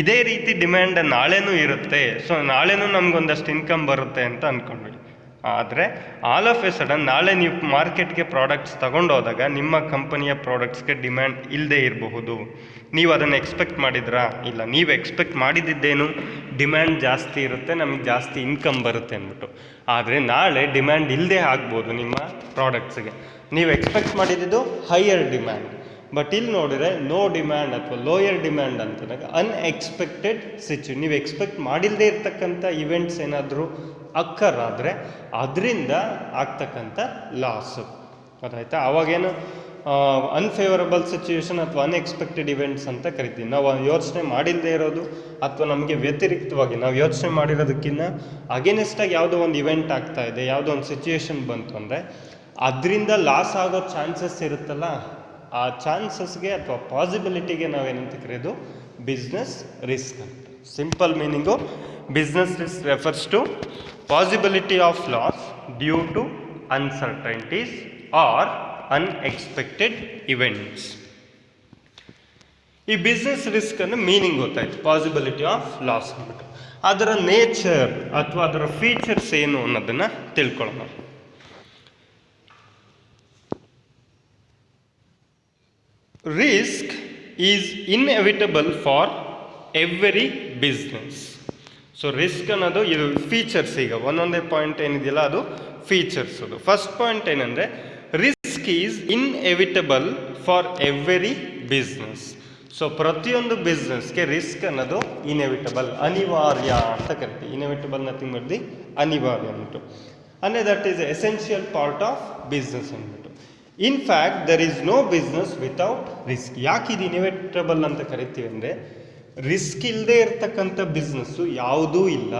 ಇದೇ ರೀತಿ ಡಿಮ್ಯಾಂಡ್ ನಾಳೆನೂ ಇರುತ್ತೆ, ಸೊ ನಾಳೆನೂ ನಮಗೊಂದಷ್ಟು ಇನ್ಕಮ್ ಬರುತ್ತೆ ಅಂತ ಅಂದ್ಕೊಂಡ್ವಿ. ಆದರೆ ಆಲ್ ಆಫ್ ಎ ಸಡನ್ ನಾಳೆ ನೀವು ಮಾರ್ಕೆಟ್ಗೆ ಪ್ರಾಡಕ್ಟ್ಸ್ ತಗೊಂಡೋದಾಗ ನಿಮ್ಮ ಕಂಪನಿಯ ಪ್ರಾಡಕ್ಟ್ಸ್ಗೆ ಡಿಮ್ಯಾಂಡ್ ಇಲ್ಲದೆ ಇರಬಹುದು. ನೀವು ಅದನ್ನು ಎಕ್ಸ್ಪೆಕ್ಟ್ ಮಾಡಿದ್ರಾ? ಇಲ್ಲ. ನೀವು ಎಕ್ಸ್ಪೆಕ್ಟ್ ಮಾಡಿದ್ದೇನು, ಡಿಮ್ಯಾಂಡ್ ಜಾಸ್ತಿ ಇರುತ್ತೆ, ನಮಗೆ ಜಾಸ್ತಿ ಇನ್ಕಮ್ ಬರುತ್ತೆ ಅಂದ್ಬಿಟ್ಟು. ಆದರೆ ನಾಳೆ ಡಿಮ್ಯಾಂಡ್ ಇಲ್ಲದೆ ಆಗ್ಬೋದು ನಿಮ್ಮ ಪ್ರಾಡಕ್ಟ್ಸ್ಗೆ. ನೀವು ಎಕ್ಸ್ಪೆಕ್ಟ್ ಮಾಡಿದ್ದು ಹೈಯರ್ ಡಿಮ್ಯಾಂಡ್, ಬಟ್ ಇಲ್ಲಿ ನೋಡಿದರೆ ನೋ ಡಿಮ್ಯಾಂಡ್ ಅಥವಾ ಲೋಯರ್ ಡಿಮ್ಯಾಂಡ್ ಅಂತಂದಾಗ ಅನ್ಎಕ್ಸ್ಪೆಕ್ಟೆಡ್ ನೀವು ಎಕ್ಸ್ಪೆಕ್ಟ್ ಮಾಡಿಲ್ಲದೆ ಇರ್ತಕ್ಕಂಥ ಇವೆಂಟ್ಸ್ ಏನಾದರೂ ಅಕ್ಕರ್ ಆದರೆ ಅದರಿಂದ ಆಗ್ತಕ್ಕಂಥ ಲಾಸು. ಗೊತ್ತಾಯ್ತಾ? ಅವಾಗೇನು ಅನ್ಫೇವರಬಲ್ ಸಿಚುವೇಶನ್ ಅಥವಾ ಅನ್ಎಕ್ಸ್ಪೆಕ್ಟೆಡ್ ಇವೆಂಟ್ಸ್ ಅಂತ ಕರಿತೀವಿ. ನಾವು ಯೋಚನೆ ಮಾಡಿಲ್ಲದೆ ಇರೋದು ಅಥವಾ ನಮಗೆ ವ್ಯತಿರಿಕ್ತವಾಗಿ ನಾವು ಯೋಚನೆ ಮಾಡಿರೋದಕ್ಕಿಂತ ಅಗೇನೆಸ್ಟಾಗಿ ಯಾವುದೋ ಒಂದು ಇವೆಂಟ್ ಆಗ್ತಾ ಇದೆ, ಯಾವುದೋ ಒಂದು ಸಿಚುವೇಶನ್ ಬಂತು ಅಂದರೆ ಅದರಿಂದ ಲಾಸ್ ಆಗೋ ಚಾನ್ಸಸ್ ಇರುತ್ತಲ್ಲ, ಆ ಚಾನ್ಸಸ್ಗೆ ಅಥವಾ ಪಾಸಿಬಿಲಿಟಿಗೆ ನಾವೇನಂತ ಕರೆಯೋದು ಬಿಸ್ನೆಸ್ ರಿಸ್ಕ್ ಅಂತ. Simple meaning business risk refers to possibility of loss due to uncertainties or unexpected events. ಈ ಬಿಸ್ನೆಸ್ ರಿಸ್ಕ್ ಅನ್ನು ಮೀನಿಂಗ್ ಗೊತ್ತಾಯ್ತು, ಪಾಸಿಬಿಲಿಟಿ ಆಫ್ ಲಾಸ್ ಅಂದ್ಬಿಟ್ಟು. ಅದರ ನೇಚರ್ ಅಥವಾ ಅದರ ಫೀಚರ್ಸ್ ಏನು ಅನ್ನೋದನ್ನು ತಿಳ್ಕೊಳ್ಳೋಣ. Risk is inevitable for every business. So risk ಅನ್ನೋದು ಇದು ಫೀಚರ್ಸ್. ಈಗ ಒಂದೊಂದೇ ಪಾಯಿಂಟ್ ಏನಿದೆಯಲ್ಲ ಅದು ಫೀಚರ್ಸ್. ಅದು ಫಸ್ಟ್ ಪಾಯಿಂಟ್ ಏನಂದರೆ risk is inevitable for every business. So ಪ್ರತಿಯೊಂದು ಬಿಸ್ನೆಸ್ಗೆ ರಿಸ್ಕ್ ಅನ್ನೋದು ಇನ್ಎವಿಟಬಲ್, ಅನಿವಾರ್ಯ ಅಂತ ಕರಿತೀವಿ. ಇನ್ಎವಿಟಬಲ್ ನಥಿಂಗ್ ಬಟ್ ದಿ ಅನಿವಾರ್ಯ ಅಂದ್ಬಿಟ್ಟು. ಅಂದರೆ that is essential part of business ಅಂದ್ಬಿಟ್ಟು. In fact there is no business without risk. ಯಾಕೆ ಇದು ಇನ್ಎವಿಟಬಲ್ ಅಂತ ಕರಿತೀವಿ ಅಂದರೆ ರಿಸ್ಕ್ ಇಲ್ಲದೆ ಇರ್ತಕ್ಕಂಥ ಬಿಸ್ನೆಸ್ಸು ಯಾವುದೂ ಇಲ್ಲ.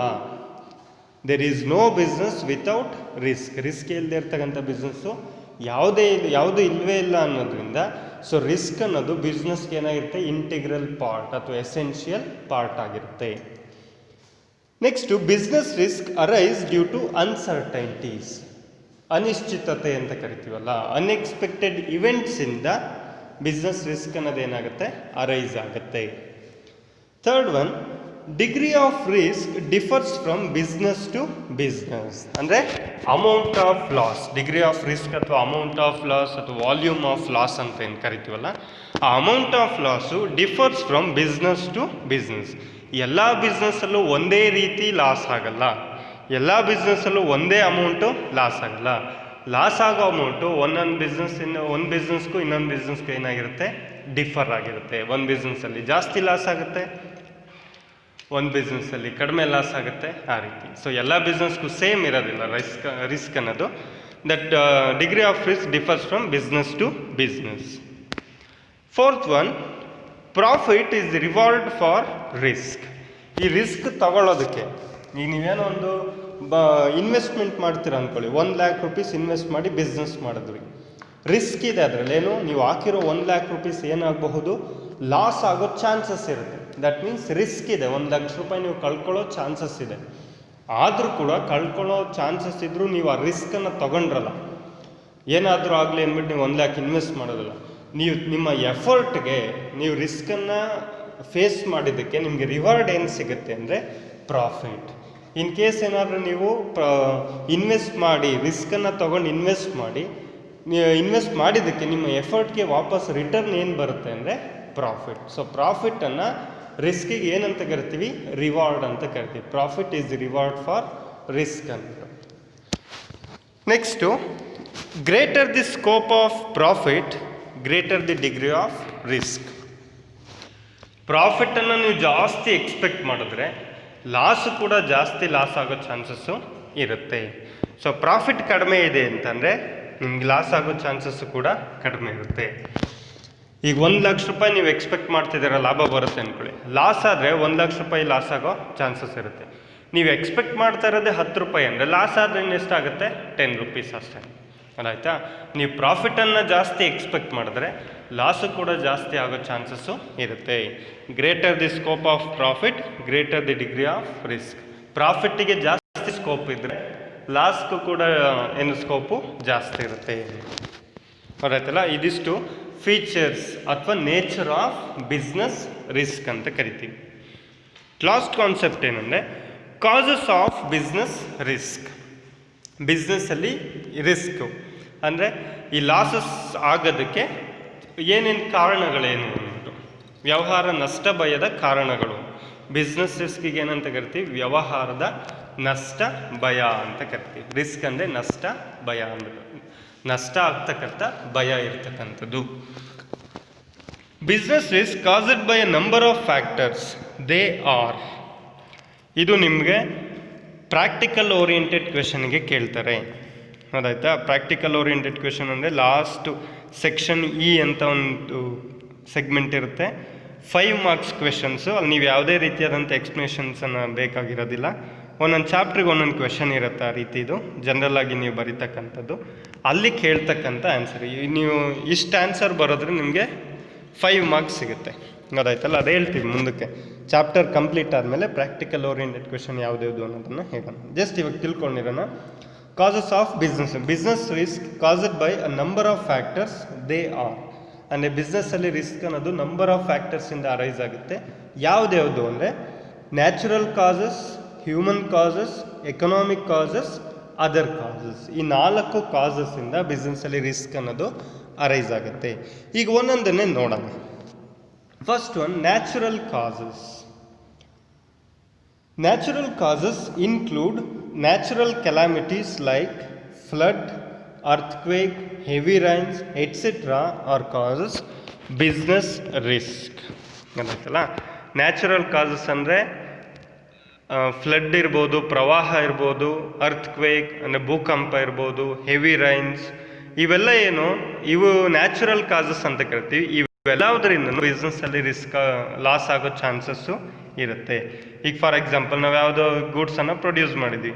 There is no business without risk. Risk ಇಲ್ಲದೆ ಇರ್ತಕ್ಕಂಥ ಬಿಸ್ನೆಸ್ಸು ಯಾವುದೂ ಇಲ್ಲವೇ ಇಲ್ಲ ಅನ್ನೋದ್ರಿಂದ ಸೊ ರಿಸ್ಕ್ ಅನ್ನೋದು ಬಿಸ್ನೆಸ್ಗೆ ಏನಾಗಿರುತ್ತೆ, ಇಂಟಿಗ್ರಲ್ ಪಾರ್ಟ್ ಅಥವಾ ಎಸೆನ್ಷಿಯಲ್ ಪಾರ್ಟ್ ಆಗಿರುತ್ತೆ. Next business risk arise due to uncertainties. ಅನಿಶ್ಚಿತತೆ ಅಂತ ಕರಿತೀವಲ್ಲ, ಅನ್ಎಕ್ಸ್ಪೆಕ್ಟೆಡ್ ಇವೆಂಟ್ಸಿಂದ ಬಿಸ್ನೆಸ್ ರಿಸ್ಕ್ ಅನ್ನೋದೇನಾಗುತ್ತೆ, ಅರೈಸ್ ಆಗುತ್ತೆ. Third one, degree of risk differs from business to business. ಅಂದರೆ amount of loss, degree of risk ಅಥವಾ ಅಮೌಂಟ್ ಆಫ್ ಲಾಸ್ ಅಥವಾ ವಾಲ್ಯೂಮ್ ಆಫ್ ಲಾಸ್ ಅಂತ ಏನು ಕರಿತೀವಲ್ಲ, ಆ amount of loss differs from business to business. ಎಲ್ಲ ಬಿಸ್ನೆಸ್ಸಲ್ಲೂ ಒಂದೇ ರೀತಿ ಲಾಸ್ ಆಗಲ್ಲ, ಎಲ್ಲ ಬಿಸ್ನೆಸ್ಸಲ್ಲೂ ಒಂದೇ ಅಮೌಂಟು ಲಾಸ್ ಆಗಲ್ಲ. ಲಾಸ್ ಆಗೋ ಅಮೌಂಟು ಒಂದೊಂದು ಬಿಸ್ನೆಸ್ಗೂ ಇನ್ನೊಂದು ಬಿಸ್ನೆಸ್ಗೂ ಏನಾಗಿರುತ್ತೆ, ಡಿಫರ್ ಆಗಿರುತ್ತೆ. ಒಂದು ಬಿಸ್ನೆಸ್ಸಲ್ಲಿ ಜಾಸ್ತಿ ಲಾಸ್ ಆಗುತ್ತೆ, ಒಂದು ಬಿಸ್ನೆಸ್ಸಲ್ಲಿ ಕಡಿಮೆ ಲಾಸ್ ಆಗುತ್ತೆ, ಆ ರೀತಿ. ಸೊ ಎಲ್ಲ ಬಿಸ್ನೆಸ್ಗೂ ಸೇಮ್ ಇರೋದಿಲ್ಲ ರಿಸ್ಕ್ ಅನ್ನೋದು. That degree of risk differs from business to business. Fourth one, profit is reward for risk. ಈ ರಿಸ್ಕ್ ತಗೊಳ್ಳೋದಕ್ಕೆ ಈಗ ನೀವೇನೋ ಒಂದು ಇನ್ವೆಸ್ಟ್ಮೆಂಟ್ ಮಾಡ್ತೀರ ಅಂದ್ಕೊಳ್ಳಿ, 1 lakh rupees ಇನ್ವೆಸ್ಟ್ ಮಾಡಿ ಬಿಸ್ನೆಸ್ ಮಾಡಿದ್ರಿ, ರಿಸ್ಕ್ ಇದೆ ಅದರಲ್ಲಿ. ಏನು, ನೀವು ಹಾಕಿರೋ 1 lakh rupees ಏನಾಗಬಹುದು, ಲಾಸ್ ಆಗೋ ಚಾನ್ಸಸ್ ಇರುತ್ತೆ. ದಟ್ ಮೀನ್ಸ್ ರಿಸ್ಕ್ ಇದೆ, 1 ಲಕ್ಷ ರೂಪಾಯಿ ನೀವು ಕಳ್ಕೊಳ್ಳೋ ಚಾನ್ಸಸ್ ಇದೆ. ಆದರೂ ಕೂಡ ಕಳ್ಕೊಳ್ಳೋ ಚಾನ್ಸಸ್ ಇದ್ದರೂ ನೀವು ಆ ರಿಸ್ಕನ್ನು ತೊಗೊಂಡ್ರಲ್ಲ, ಏನಾದರೂ ಆಗಲಿ ಅಂದ್ಬಿಟ್ಟು ನೀವು 1 lakh ಇನ್ವೆಸ್ಟ್ ಮಾಡೋದಲ್ಲ, ನೀವು ನಿಮ್ಮ ಎಫರ್ಟ್ಗೆ ನೀವು ರಿಸ್ಕನ್ನು ಫೇಸ್ ಮಾಡಿದ್ದಕ್ಕೆ ನಿಮಗೆ ರಿವಾರ್ಡ್ ಏನು ಸಿಗುತ್ತೆ ಅಂದರೆ ಪ್ರಾಫಿಟ್. ಇನ್ ಕೇಸ್ ಏನಾದರೂ ನೀವು ಇನ್ವೆಸ್ಟ್ ಮಾಡಿ ರಿಸ್ಕನ್ನು ತೊಗೊಂಡು ಇನ್ವೆಸ್ಟ್ ಮಾಡಿದ್ದಕ್ಕೆ ನಿಮ್ಮ ಎಫರ್ಟ್ಗೆ ವಾಪಸ್ ರಿಟರ್ನ್ ಏನು ಬರುತ್ತೆ ಅಂದರೆ ಪ್ರಾಫಿಟ್. ಸೊ ಪ್ರಾಫಿಟನ್ನು ರಿಸ್ಕಿಗೆ ಏನಂತ ಕರಿತೀವಿ, ರಿವಾರ್ಡ್ ಅಂತ ಕರಿತೀವಿ. Profit is the reward for risk ಅಂತ. Next, greater the scope of profit greater the degree of risk. ಪ್ರಾಫಿಟನ್ನು ನೀವು ಜಾಸ್ತಿ ಎಕ್ಸ್ಪೆಕ್ಟ್ ಮಾಡಿದ್ರೆ ಲಾಸು ಕೂಡ ಜಾಸ್ತಿ ಲಾಸ್ ಆಗೋ ಚಾನ್ಸಸ್ಸು ಇರುತ್ತೆ. ಸೊ ಪ್ರಾಫಿಟ್ ಕಡಿಮೆ ಇದೆ ಅಂತಂದರೆ ನಿಮ್ಗೆ ಲಾಸ್ ಆಗೋ ಚಾನ್ಸಸ್ಸು ಕೂಡ ಕಡಿಮೆ ಇರುತ್ತೆ. ಈಗ 1 ಲಕ್ಷ ರೂಪಾಯಿ ನೀವು ಎಕ್ಸ್ಪೆಕ್ಟ್ ಮಾಡ್ತಿದ್ದೀರ ಲಾಭ ಬರುತ್ತೆ ಅಂದ್ಕೊಳ್ಳಿ, ಲಾಸ್ ಆದರೆ 1 ಲಕ್ಷ ರೂಪಾಯಿ ಲಾಸ್ ಆಗೋ ಚಾನ್ಸಸ್ ಇರುತ್ತೆ. ನೀವು ಎಕ್ಸ್ಪೆಕ್ಟ್ ಮಾಡ್ತಾ ಇರೋದೇ 10 ರೂಪಾಯಿ ಅಂದರೆ ಲಾಸ್ ಆದರೆ ಎಷ್ಟಾಗುತ್ತೆ, 10 rupees ಅಷ್ಟೇ. ಅದಾಯ್ತಾ? ನೀವು ಪ್ರಾಫಿಟನ್ನು ಜಾಸ್ತಿ ಎಕ್ಸ್ಪೆಕ್ಟ್ ಮಾಡಿದ್ರೆ ಲಾಸು ಕೂಡ ಜಾಸ್ತಿ ಆಗೋ ಚಾನ್ಸಸ್ಸು ಇರುತ್ತೆ. Greater the scope of profit greater the degree of risk. ಪ್ರಾಫಿಟ್ಟಿಗೆ ಜಾಸ್ತಿ ಸ್ಕೋಪ್ ಇದ್ದರೆ ಲಾಸ್ಗೂ ಕೂಡ ಏನು ಸ್ಕೋಪು ಜಾಸ್ತಿ ಇರುತ್ತೆ. ಗೊತ್ತಾಯ್ತಲ್ಲ? ಇದಿಷ್ಟು ಫೀಚರ್ಸ್ ಅಥವಾ ನೇಚರ್ ಆಫ್ ಬಿಸ್ನೆಸ್ ರಿಸ್ಕ್ ಅಂತ ಕರಿತೀವಿ. ಲಾಸ್ಟ್ ಕಾನ್ಸೆಪ್ಟ್ ಏನಂದರೆ ಕಾಸಸ್ ಆಫ್ ಬಿಸ್ನೆಸ್ ರಿಸ್ಕ್. ಬಿಸ್ನೆಸ್ಸಲ್ಲಿ ರಿಸ್ಕು ಅಂದರೆ ಈ ಲಾಸಸ್ ಆಗೋದಕ್ಕೆ ಏನೇನು ಕಾರಣಗಳೇನು ಉಂಟು, ವ್ಯವಹಾರ ನಷ್ಟ ಭಯದ ಕಾರಣಗಳು. ಬಿಸ್ನೆಸ್ ರಿಸ್ಕಿಗೆ ಏನಂತ ಕರಿತೀವಿ, ವ್ಯವಹಾರದ ನಷ್ಟ ಭಯ ಅಂತ ಕರಿತೀವಿ. ರಿಸ್ಕ್ ಅಂದರೆ ನಷ್ಟ ಭಯ ಅಂದ್ಬಿಟ್ಟು, ನಷ್ಟ ಆಗ್ತಕ್ಕಂಥ ಭಯ ಇರ್ತಕ್ಕಂಥದ್ದು. Business risk caused by A number of factors, they R. ಇದು ನಿಮಗೆ ಪ್ರಾಕ್ಟಿಕಲ್ ಓರಿಯೆಂಟೆಡ್ ಕ್ವೆಶನ್ಗೆ ಕೇಳ್ತಾರೆ. ಅದಾಯ್ತಾ? ಪ್ರಾಕ್ಟಿಕಲ್ ಓರಿಯೆಂಟೆಡ್ ಕ್ವೆಶನ್ ಅಂದರೆ ಲಾಸ್ಟ್ ಸೆಕ್ಷನ್ ಇ ಅಂತ ಒಂದು ಸೆಗ್ಮೆಂಟ್ ಇರುತ್ತೆ, 5 marks ಕ್ವೆಶನ್ಸು. ಅಲ್ಲಿ ನೀವು ಯಾವುದೇ ರೀತಿಯಾದಂಥ ಎಕ್ಸ್ಪ್ಲನೇಷನ್ಸನ್ನು ಬೇಕಾಗಿರೋದಿಲ್ಲ. ಒಂದೊಂದು ಚಾಪ್ಟ್ರಿಗೆ ಒಂದೊಂದು ಕ್ವೆಶನ್ ಇರುತ್ತೆ. ಆ ರೀತಿ ಇದು ಜನರಲ್ ಆಗಿ ನೀವು ಬರೀತಕ್ಕಂಥದ್ದು, ಅಲ್ಲಿ ಕೇಳ್ತಕ್ಕಂಥ ಆನ್ಸರ್. ನೀವು ಇಷ್ಟು ಆನ್ಸರ್ ಬರೋದ್ರೆ ನಿಮಗೆ 5 marks ಸಿಗುತ್ತೆ. ಅದಾಯ್ತಲ್ಲ? ಅದು ಹೇಳ್ತೀವಿ ಮುಂದಕ್ಕೆ. ಚಾಪ್ಟರ್ ಕಂಪ್ಲೀಟ್ ಆದಮೇಲೆ ಪ್ರಾಕ್ಟಿಕಲ್ ಓರಿಯೆಂಟೆಡ್ ಕ್ವೆಶನ್ ಯಾವುದ್ಯಾವುದು ಅನ್ನೋದನ್ನು ಹೇಳೋಣ. ಜಸ್ಟ್ ಇವಾಗ ತಿಳ್ಕೊಂಡಿರೋಣ. Causes of business risk caused by a number of factors, they are. ಅಂದರೆ ಬಿಸ್ನೆಸ್ಸಲ್ಲಿ ರಿಸ್ಕ್ ಅನ್ನೋದು ನಂಬರ್ ಆಫ್ ಫ್ಯಾಕ್ಟರ್ಸಿಂದ ಅರೈಸ್ ಆಗುತ್ತೆ. ಯಾವುದ್ಯಾವುದು ಅಂದರೆ natural causes, human causes, economic causes, other causes. ಈ 4 ಕಾಸಸ್ಸಿಂದ ಬಿಸ್ನೆಸ್ಸಲ್ಲಿ ರಿಸ್ಕ್ ಅನ್ನೋದು ಅರೈಸ್ ಆಗುತ್ತೆ. ಈಗ ಒಂದೊಂದನ್ನೇ ನೋಡೋಣ. First one, natural causes. Natural causes include natural calamities like flood, earthquake, heavy rains, etc. are causes business risk. ಗೊತ್ತಾಯ್ತಲ್ಲ? ನ್ಯಾಚುರಲ್ ಕಾಸಸ್ ಅಂದರೆ flood ಇರ್ಬೋದು, ಪ್ರವಾಹ ಇರ್ಬೋದು, ಅರ್ಥ್ಕ್ವೇಕ್ ಅಂದರೆ ಭೂಕಂಪ ಇರ್ಬೋದು, ಹೆವಿ ರೈನ್ಸ್, ಇವೆಲ್ಲ ಏನು, ಇವು ನ್ಯಾಚುರಲ್ ಕಾಸಸ್ ಅಂತ ಕರಿತೀವಿ. ಇವೆಲ್ಲದರಿಂದ ಬಿಸ್ನೆಸ್ಸಲ್ಲಿ ರಿಸ್ಕ್ ಲಾಸ್ ಆಗೋ ಚಾನ್ಸಸ್ಸು ಇರುತ್ತೆ. ಈಗ ಫಾರ್ ಎಕ್ಸಾಂಪಲ್ ನಾವು ಯಾವುದೋ ಗೂಡ್ಸನ್ನು ಪ್ರೊಡ್ಯೂಸ್ ಮಾಡಿದ್ವಿ,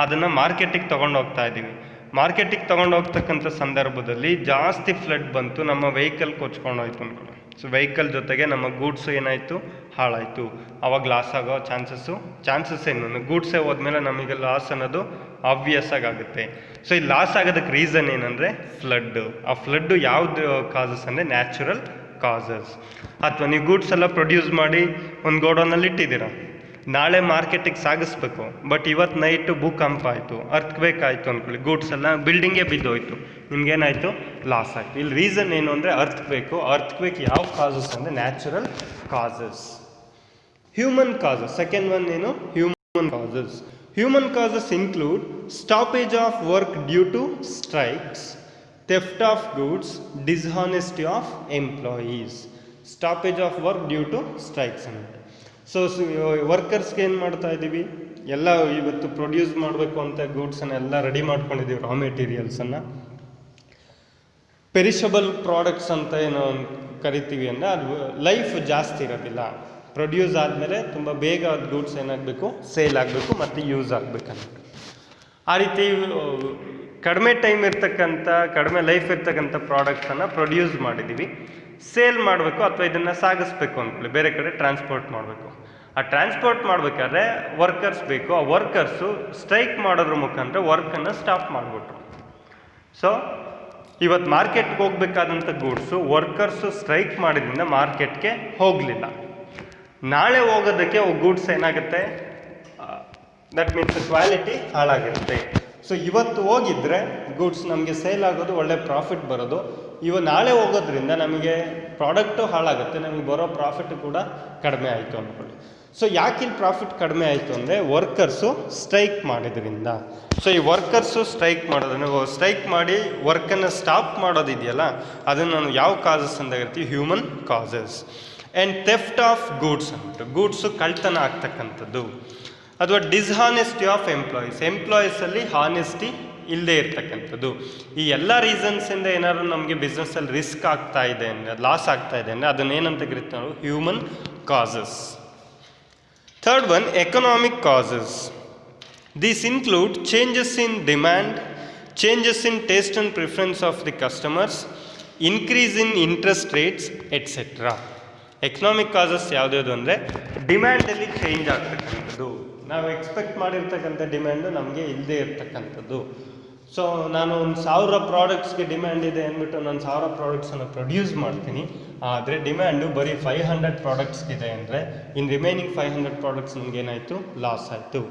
ಅದನ್ನು ಮಾರ್ಕೆಟಿಗೆ ತೊಗೊಂಡು ಹೋಗ್ತಾ ಇದ್ದೀವಿ. ಮಾರ್ಕೆಟಿಗೆ ತೊಗೊಂಡು ಹೋಗ್ತಕ್ಕಂಥ ಸಂದರ್ಭದಲ್ಲಿ ಜಾಸ್ತಿ ಫ್ಲಡ್ ಬಂತು, ನಮ್ಮ ವೆಹಿಕಲ್ ಕೊಚ್ಕೊಂಡು ಅಂದ್ಕೊಳ್ಳಿ. ಸೊ ವೆಹಿಕಲ್ ಜೊತೆಗೆ ನಮ್ಮ ಗೂಡ್ಸು ಏನಾಯಿತು, ಹಾಳಾಯಿತು. ಅವಾಗ ಲಾಸ್ ಆಗೋ ಚಾನ್ಸಸ್ ಏನು, ಗೂಡ್ಸೇ ಹೋದ್ಮೇಲೆ ನಮಗೆ ಲಾಸ್ ಅನ್ನೋದು ಆಬ್ವಿಯಸ್ ಆಗುತ್ತೆ. ಸೊ ಈ ಲಾಸ್ ಆಗೋದಕ್ಕೆ ರೀಸನ್ ಏನಂದರೆ ಫ್ಲಡ್ಡು. ಆ ಫ್ಲಡ್ಡು ಯಾವುದು ಕಾಸಸ್ ಅಂದರೆ ನ್ಯಾಚುರಲ್ ಕಾಸಸ್. ಅಥವಾ ನೀವು ಗೂಡ್ಸ್ ಎಲ್ಲ ಪ್ರೊಡ್ಯೂಸ್ ಮಾಡಿ ಒಂದು ಗೋಡೌನಲ್ಲಿ ಇಟ್ಟಿದ್ದೀರಾ, ನಾಳೆ ಮಾರ್ಕೆಟಿಗೆ ಸಾಗಿಸ್ಬೇಕು, ಬಟ್ ಇವತ್ತು ನೈಟು ಭೂಕಂಪ ಆಯಿತು, ಅರ್ಥ್ಕ್ವೇಕ್ ಆಯಿತು ಅಂದ್ಕೊಳ್ಳಿ, ಗೂಡ್ಸ್ ಎಲ್ಲ ಬಿಲ್ಡಿಂಗೇ ಬಿದ್ದೋಯ್ತು, ನಿಮ್ಗೇನಾಯಿತು, ಲಾಸ್ ಆಯಿತು. ಇಲ್ಲಿ ರೀಸನ್ ಏನು ಅಂದರೆ ಅರ್ಥ್ಕ್ವೇಕ್ ಯಾವ ಕಾಸಸ್ ಅಂದರೆ natural causes. Human causes, second one ಏನು, human causes. Human causes include stoppage of work due to strikes, theft of goods, dishonesty of employees. Stoppage of work due to strikes ಅನ್ನೋದು. So ವರ್ಕರ್ಸ್ಗೆ ಏನು ಮಾಡ್ತಾ ಇದ್ದೀವಿ, ಎಲ್ಲ ಇವತ್ತು produce ಮಾಡಬೇಕು ಅಂತ ಗೂಡ್ಸನ್ನು ಎಲ್ಲ ರೆಡಿ ಮಾಡ್ಕೊಂಡಿದ್ದೀವಿ, ರಾ ಮೆಟೀರಿಯಲ್ಸನ್ನು. ಪೆರಿಷಬಲ್ ಪ್ರಾಡಕ್ಟ್ಸ್ ಅಂತ ಏನು ಕರಿತೀವಿ ಅಂದರೆ ಅದು ಲೈಫ್ ಜಾಸ್ತಿ ಇರೋದಿಲ್ಲ. ಪ್ರೊಡ್ಯೂಸ್ ಆದಮೇಲೆ ತುಂಬ ಬೇಗ ಅದು ಗೂಡ್ಸ್ ಏನಾಗಬೇಕು, ಸೇಲ್ ಆಗಬೇಕು ಮತ್ತು ಯೂಸ್ ಆಗಬೇಕಂತ. ಆ ರೀತಿ ಕಡಿಮೆ ಟೈಮ್ ಇರ್ತಕ್ಕಂಥ, ಕಡಿಮೆ ಲೈಫ್ ಇರ್ತಕ್ಕಂಥ ಪ್ರಾಡಕ್ಟ್ಸನ್ನು ಪ್ರೊಡ್ಯೂಸ್ ಮಾಡಿದ್ದೀವಿ, ಸೇಲ್ ಮಾಡಬೇಕು ಅಥವಾ ಇದನ್ನು ಸಾಗಿಸ್ಬೇಕು ಅಂದ್ಕೊಳ್ಳಿ, ಬೇರೆ ಕಡೆ ಟ್ರಾನ್ಸ್ಪೋರ್ಟ್ ಮಾಡಬೇಕು. ಆ ಟ್ರಾನ್ಸ್ಪೋರ್ಟ್ ಮಾಡಬೇಕಾದ್ರೆ ವರ್ಕರ್ಸ್ ಬೇಕು. ಆ ವರ್ಕರ್ಸು ಸ್ಟ್ರೈಕ್ ಮಾಡೋದ್ರ ಮುಖಾಂತರ ವರ್ಕನ್ನು ಸ್ಟಾಪ್ ಮಾಡಿಬಿಟ್ರು. ಸೊ ಇವತ್ತು ಮಾರ್ಕೆಟ್ಗೆ ಹೋಗ್ಬೇಕಾದಂಥ ಗೂಡ್ಸು ವರ್ಕರ್ಸು ಸ್ಟ್ರೈಕ್ ಮಾಡಿದ್ರಿಂದ ಮಾರ್ಕೆಟ್ಗೆ ಹೋಗಲಿಲ್ಲ. ನಾಳೆ ಹೋಗೋದಕ್ಕೆ ಗೂಡ್ಸ್ ಏನಾಗುತ್ತೆ, ದಟ್ ಮೀನ್ಸ್ ಕ್ವಾಲಿಟಿ ಹಾಳಾಗಿರುತ್ತೆ. ಸೊ ಇವತ್ತು ಹೋಗಿದ್ರೆ ಗೂಡ್ಸ್ ನಮಗೆ ಸೇಲ್ ಆಗೋದು, ಒಳ್ಳೆ ಪ್ರಾಫಿಟ್ ಬರೋದು. ನಾಳೆ ಹೋಗೋದ್ರಿಂದ ನಮಗೆ ಪ್ರಾಡಕ್ಟು ಹಾಳಾಗುತ್ತೆ, ನಮಗೆ ಬರೋ ಪ್ರಾಫಿಟ್ ಕೂಡ ಕಡಿಮೆ ಆಯಿತು ಅಂದ್ಕೊಳ್ಳಿ. ಸೊ ಯಾಕಿಲ್ಲಿ ಪ್ರಾಫಿಟ್ ಕಡಿಮೆ ಆಯಿತು ಅಂದರೆ ವರ್ಕರ್ಸು ಸ್ಟ್ರೈಕ್ ಮಾಡಿದ್ರಿಂದ. ಸೊ ಈ ವರ್ಕರ್ಸು ಸ್ಟ್ರೈಕ್ ಮಾಡೋದನ್ನು, ಸ್ಟ್ರೈಕ್ ಮಾಡಿ ವರ್ಕನ್ನು ಸ್ಟಾಪ್ ಮಾಡೋದಿದೆಯಲ್ಲ, ಅದನ್ನು ನಾನು ಯಾವ ಕಾಸಸ್ ಅಂತ ಹೇಳ್ತೀವಿ, human causes. And theft of goods ಅಂದ್ಬಿಟ್ಟು, ಗೂಡ್ಸು ಕಳ್ತನ ಆಗ್ತಕ್ಕಂಥದ್ದು. ಅಥವಾ ಡಿಸ್ಹಾನೆಸ್ಟಿ ಆಫ್ ಎಂಪ್ಲಾಯೀಸಲ್ಲಿ ಹಾನೆಸ್ಟಿ ಇಲ್ಲದೆ ಇರ್ತಕ್ಕಂಥದ್ದು. ಈ ಎಲ್ಲ ರೀಸನ್ಸಿಂದ ಏನಾದ್ರು ನಮಗೆ ಬಿಸ್ನೆಸ್ಸಲ್ಲಿ ರಿಸ್ಕ್ ಆಗ್ತಾ ಇದೆ ಅಂದರೆ, ಲಾಸ್ ಆಗ್ತಾ ಇದೆ ಅಂದರೆ ಅದನ್ನೇನಂತ ಕರಿತೀವಿ ನಾವು, human causes. Third one, economic causes. These include changes in demand, changes in taste and preference of the customers, increase in interest rates, etc. Economic causes ಯಾವುದ್ಯಾವುದು ಅಂದರೆ ಡಿಮ್ಯಾಂಡಲ್ಲಿ ಚೇಂಜ್ ಆಗ್ತಕ್ಕಂಥದ್ದು. ನಾವು ಎಕ್ಸ್ಪೆಕ್ಟ್ ಮಾಡಿರ್ತಕ್ಕಂಥ ಡಿಮ್ಯಾಂಡು ನಮಗೆ ಇಲ್ಲದೆ ಇರ್ತಕ್ಕಂಥದ್ದು. ಸೊ ನಾನು ಒಂದು 1000 ಪ್ರಾಡಕ್ಟ್ಸ್ಗೆ ಡಿಮ್ಯಾಂಡ್ ಇದೆ ಅಂದ್ಬಿಟ್ಟು ನಾನು 1000 ಪ್ರಾಡಕ್ಟ್ಸನ್ನು ಪ್ರೊಡ್ಯೂಸ್ ಮಾಡ್ತೀನಿ, ಆದರೆ ಡಿಮ್ಯಾಂಡು ಬರೀ 500 ಪ್ರಾಡಕ್ಟ್ಸ್ಗಿದೆ ಅಂದರೆ ಇನ್ ರಿಮೈನಿಂಗ್ 500 ಪ್ರಾಡಕ್ಟ್ಸ್ ನಮಗೇನಾಯಿತು, ಲಾಸ್ ಆಯಿತು.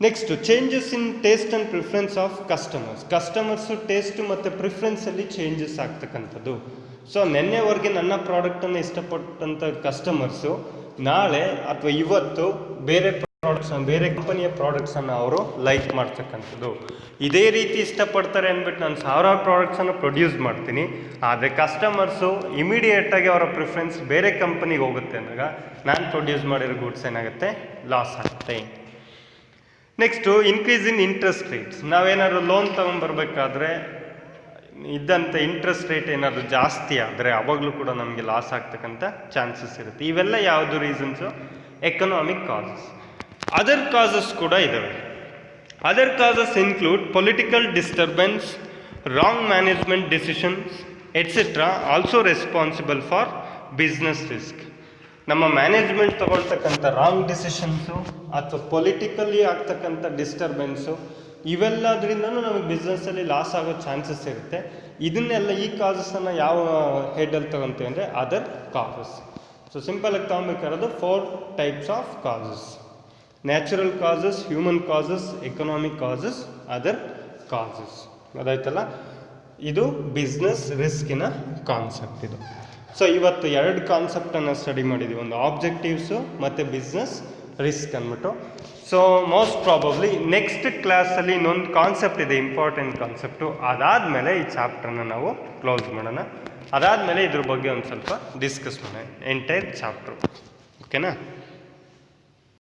Next, changes in taste and preference of customers taste ಮತ್ತು ಪ್ರಿಫರೆನ್ಸಲ್ಲಿ ಚೇಂಜಸ್ ಆಗ್ತಕ್ಕಂಥದ್ದು. ಸೊ ನೆನ್ನೆವರೆಗೆ ನನ್ನ ಪ್ರಾಡಕ್ಟನ್ನು ಇಷ್ಟಪಟ್ಟಂಥ ಕಸ್ಟಮರ್ಸು ನಾಳೆ ಅಥವಾ ಇವತ್ತು ಬೇರೆ ಬೇರೆ ಕಂಪನಿಯ ಪ್ರಾಡಕ್ಟ್ಸನ್ನು ಅವರು ಲೈಕ್ ಮಾಡ್ತಕ್ಕಂಥದ್ದು. ಇದೇ ರೀತಿ ಇಷ್ಟಪಡ್ತಾರೆ ಅಂದ್ಬಿಟ್ಟು ನಾನು 1000 ಪ್ರಾಡಕ್ಟ್ಸನ್ನು ಪ್ರೊಡ್ಯೂಸ್ ಮಾಡ್ತೀನಿ, ಆದರೆ ಕಸ್ಟಮರ್ಸು ಇಮಿಡಿಯೇಟಾಗಿ ಅವರ ಪ್ರಿಫರೆನ್ಸ್ ಬೇರೆ ಕಂಪನಿಗೆ ಹೋಗುತ್ತೆ ಅಂದಾಗ ನಾನು ಪ್ರೊಡ್ಯೂಸ್ ಮಾಡಿರೋ ಗೂಡ್ಸ್ ಏನಾಗುತ್ತೆ, ಲಾಸ್ ಆಗುತ್ತೆ. Next, increase in interest rates. ನಾವೇನಾದ್ರು ಲೋನ್ ತೊಗೊಂಬರ್ಬೇಕಾದ್ರೆ ಇದ್ದಂಥ ಇಂಟ್ರೆಸ್ಟ್ ರೇಟ್ ಏನಾದರೂ ಜಾಸ್ತಿ ಆದರೆ ಆವಾಗಲೂ ಕೂಡ ನಮಗೆ ಲಾಸ್ ಆಗ್ತಕ್ಕಂಥ ಚಾನ್ಸಸ್ ಇರುತ್ತೆ. ಇವೆಲ್ಲ ಯಾವುದು reasons, economic causes. Other causes ಕೂಡ ಇದ್ದಾವೆ. Other causes include political disturbance, wrong management decisions et cetera, also responsible for business risk. ನಮ್ಮ ಮ್ಯಾನೇಜ್ಮೆಂಟ್ ತಗೊಳ್ತಕ್ಕಂಥ ರಾಂಗ್ ಡಿಸಿಷನ್ಸು ಅಥವಾ ಪೊಲಿಟಿಕಲಿ ಆಗ್ತಕ್ಕಂಥ ಡಿಸ್ಟರ್ಬೆನ್ಸು, ಇವೆಲ್ಲದ್ರಿಂದನೂ ನಮಗೆ ಬಿಸ್ನೆಸ್ಸಲ್ಲಿ ಲಾಸ್ ಆಗೋ ಚಾನ್ಸಸ್ ಇರುತ್ತೆ. ಇದನ್ನೆಲ್ಲ, ಈ ಕಾಸಸ್ಸನ್ನು ಯಾವ ಹೆಡ್ಡಲ್ಲಿ ತಗೊತೀವಿ ಅಂದರೆ ಅದರ್ ಕಾಸಸ್. ಸೊ ಸಿಂಪಲಾಗಿ ತೊಗೊಬೇಕಾರೋದು 4 types of causes: natural causes, human causes, economic causes, other causes. ಅದಾಯ್ತಲ್ಲ, ಇದು ಬಿಸ್ನೆಸ್ ರಿಸ್ಕಿನ ಕಾನ್ಸೆಪ್ಟ್ ಇದು. ಸೊ ಇವತ್ತು 2 ಕಾನ್ಸೆಪ್ಟನ್ನು ಸ್ಟಡಿ ಮಾಡಿದ್ದೀವಿ, ಒಂದು ಆಬ್ಜೆಕ್ಟಿವ್ಸು ಮತ್ತು ಬಿಸ್ನೆಸ್ ರಿಸ್ಕ್ ಅಂದ್ಬಿಟ್ಟು. ಸೊ ಮೋಸ್ಟ್ ಪ್ರಾಬಬ್ಲಿ ನೆಕ್ಸ್ಟ್ ಕ್ಲಾಸಲ್ಲಿ ಇನ್ನೊಂದು ಕಾನ್ಸೆಪ್ಟ್ ಇದೆ, ಇಂಪಾರ್ಟೆಂಟ್ ಕಾನ್ಸೆಪ್ಟು. ಅದಾದಮೇಲೆ ಈ ಚಾಪ್ಟರ್ನ ನಾವು ಕ್ಲೋಸ್ ಮಾಡೋಣ. ಅದಾದಮೇಲೆ ಇದ್ರ ಬಗ್ಗೆ ಒಂದು ಸ್ವಲ್ಪ ಡಿಸ್ಕಸ್ ಮಾಡೋಣ, ಎಂಟೈರ್ ಚಾಪ್ಟ್ರು. ಓಕೆನಾ?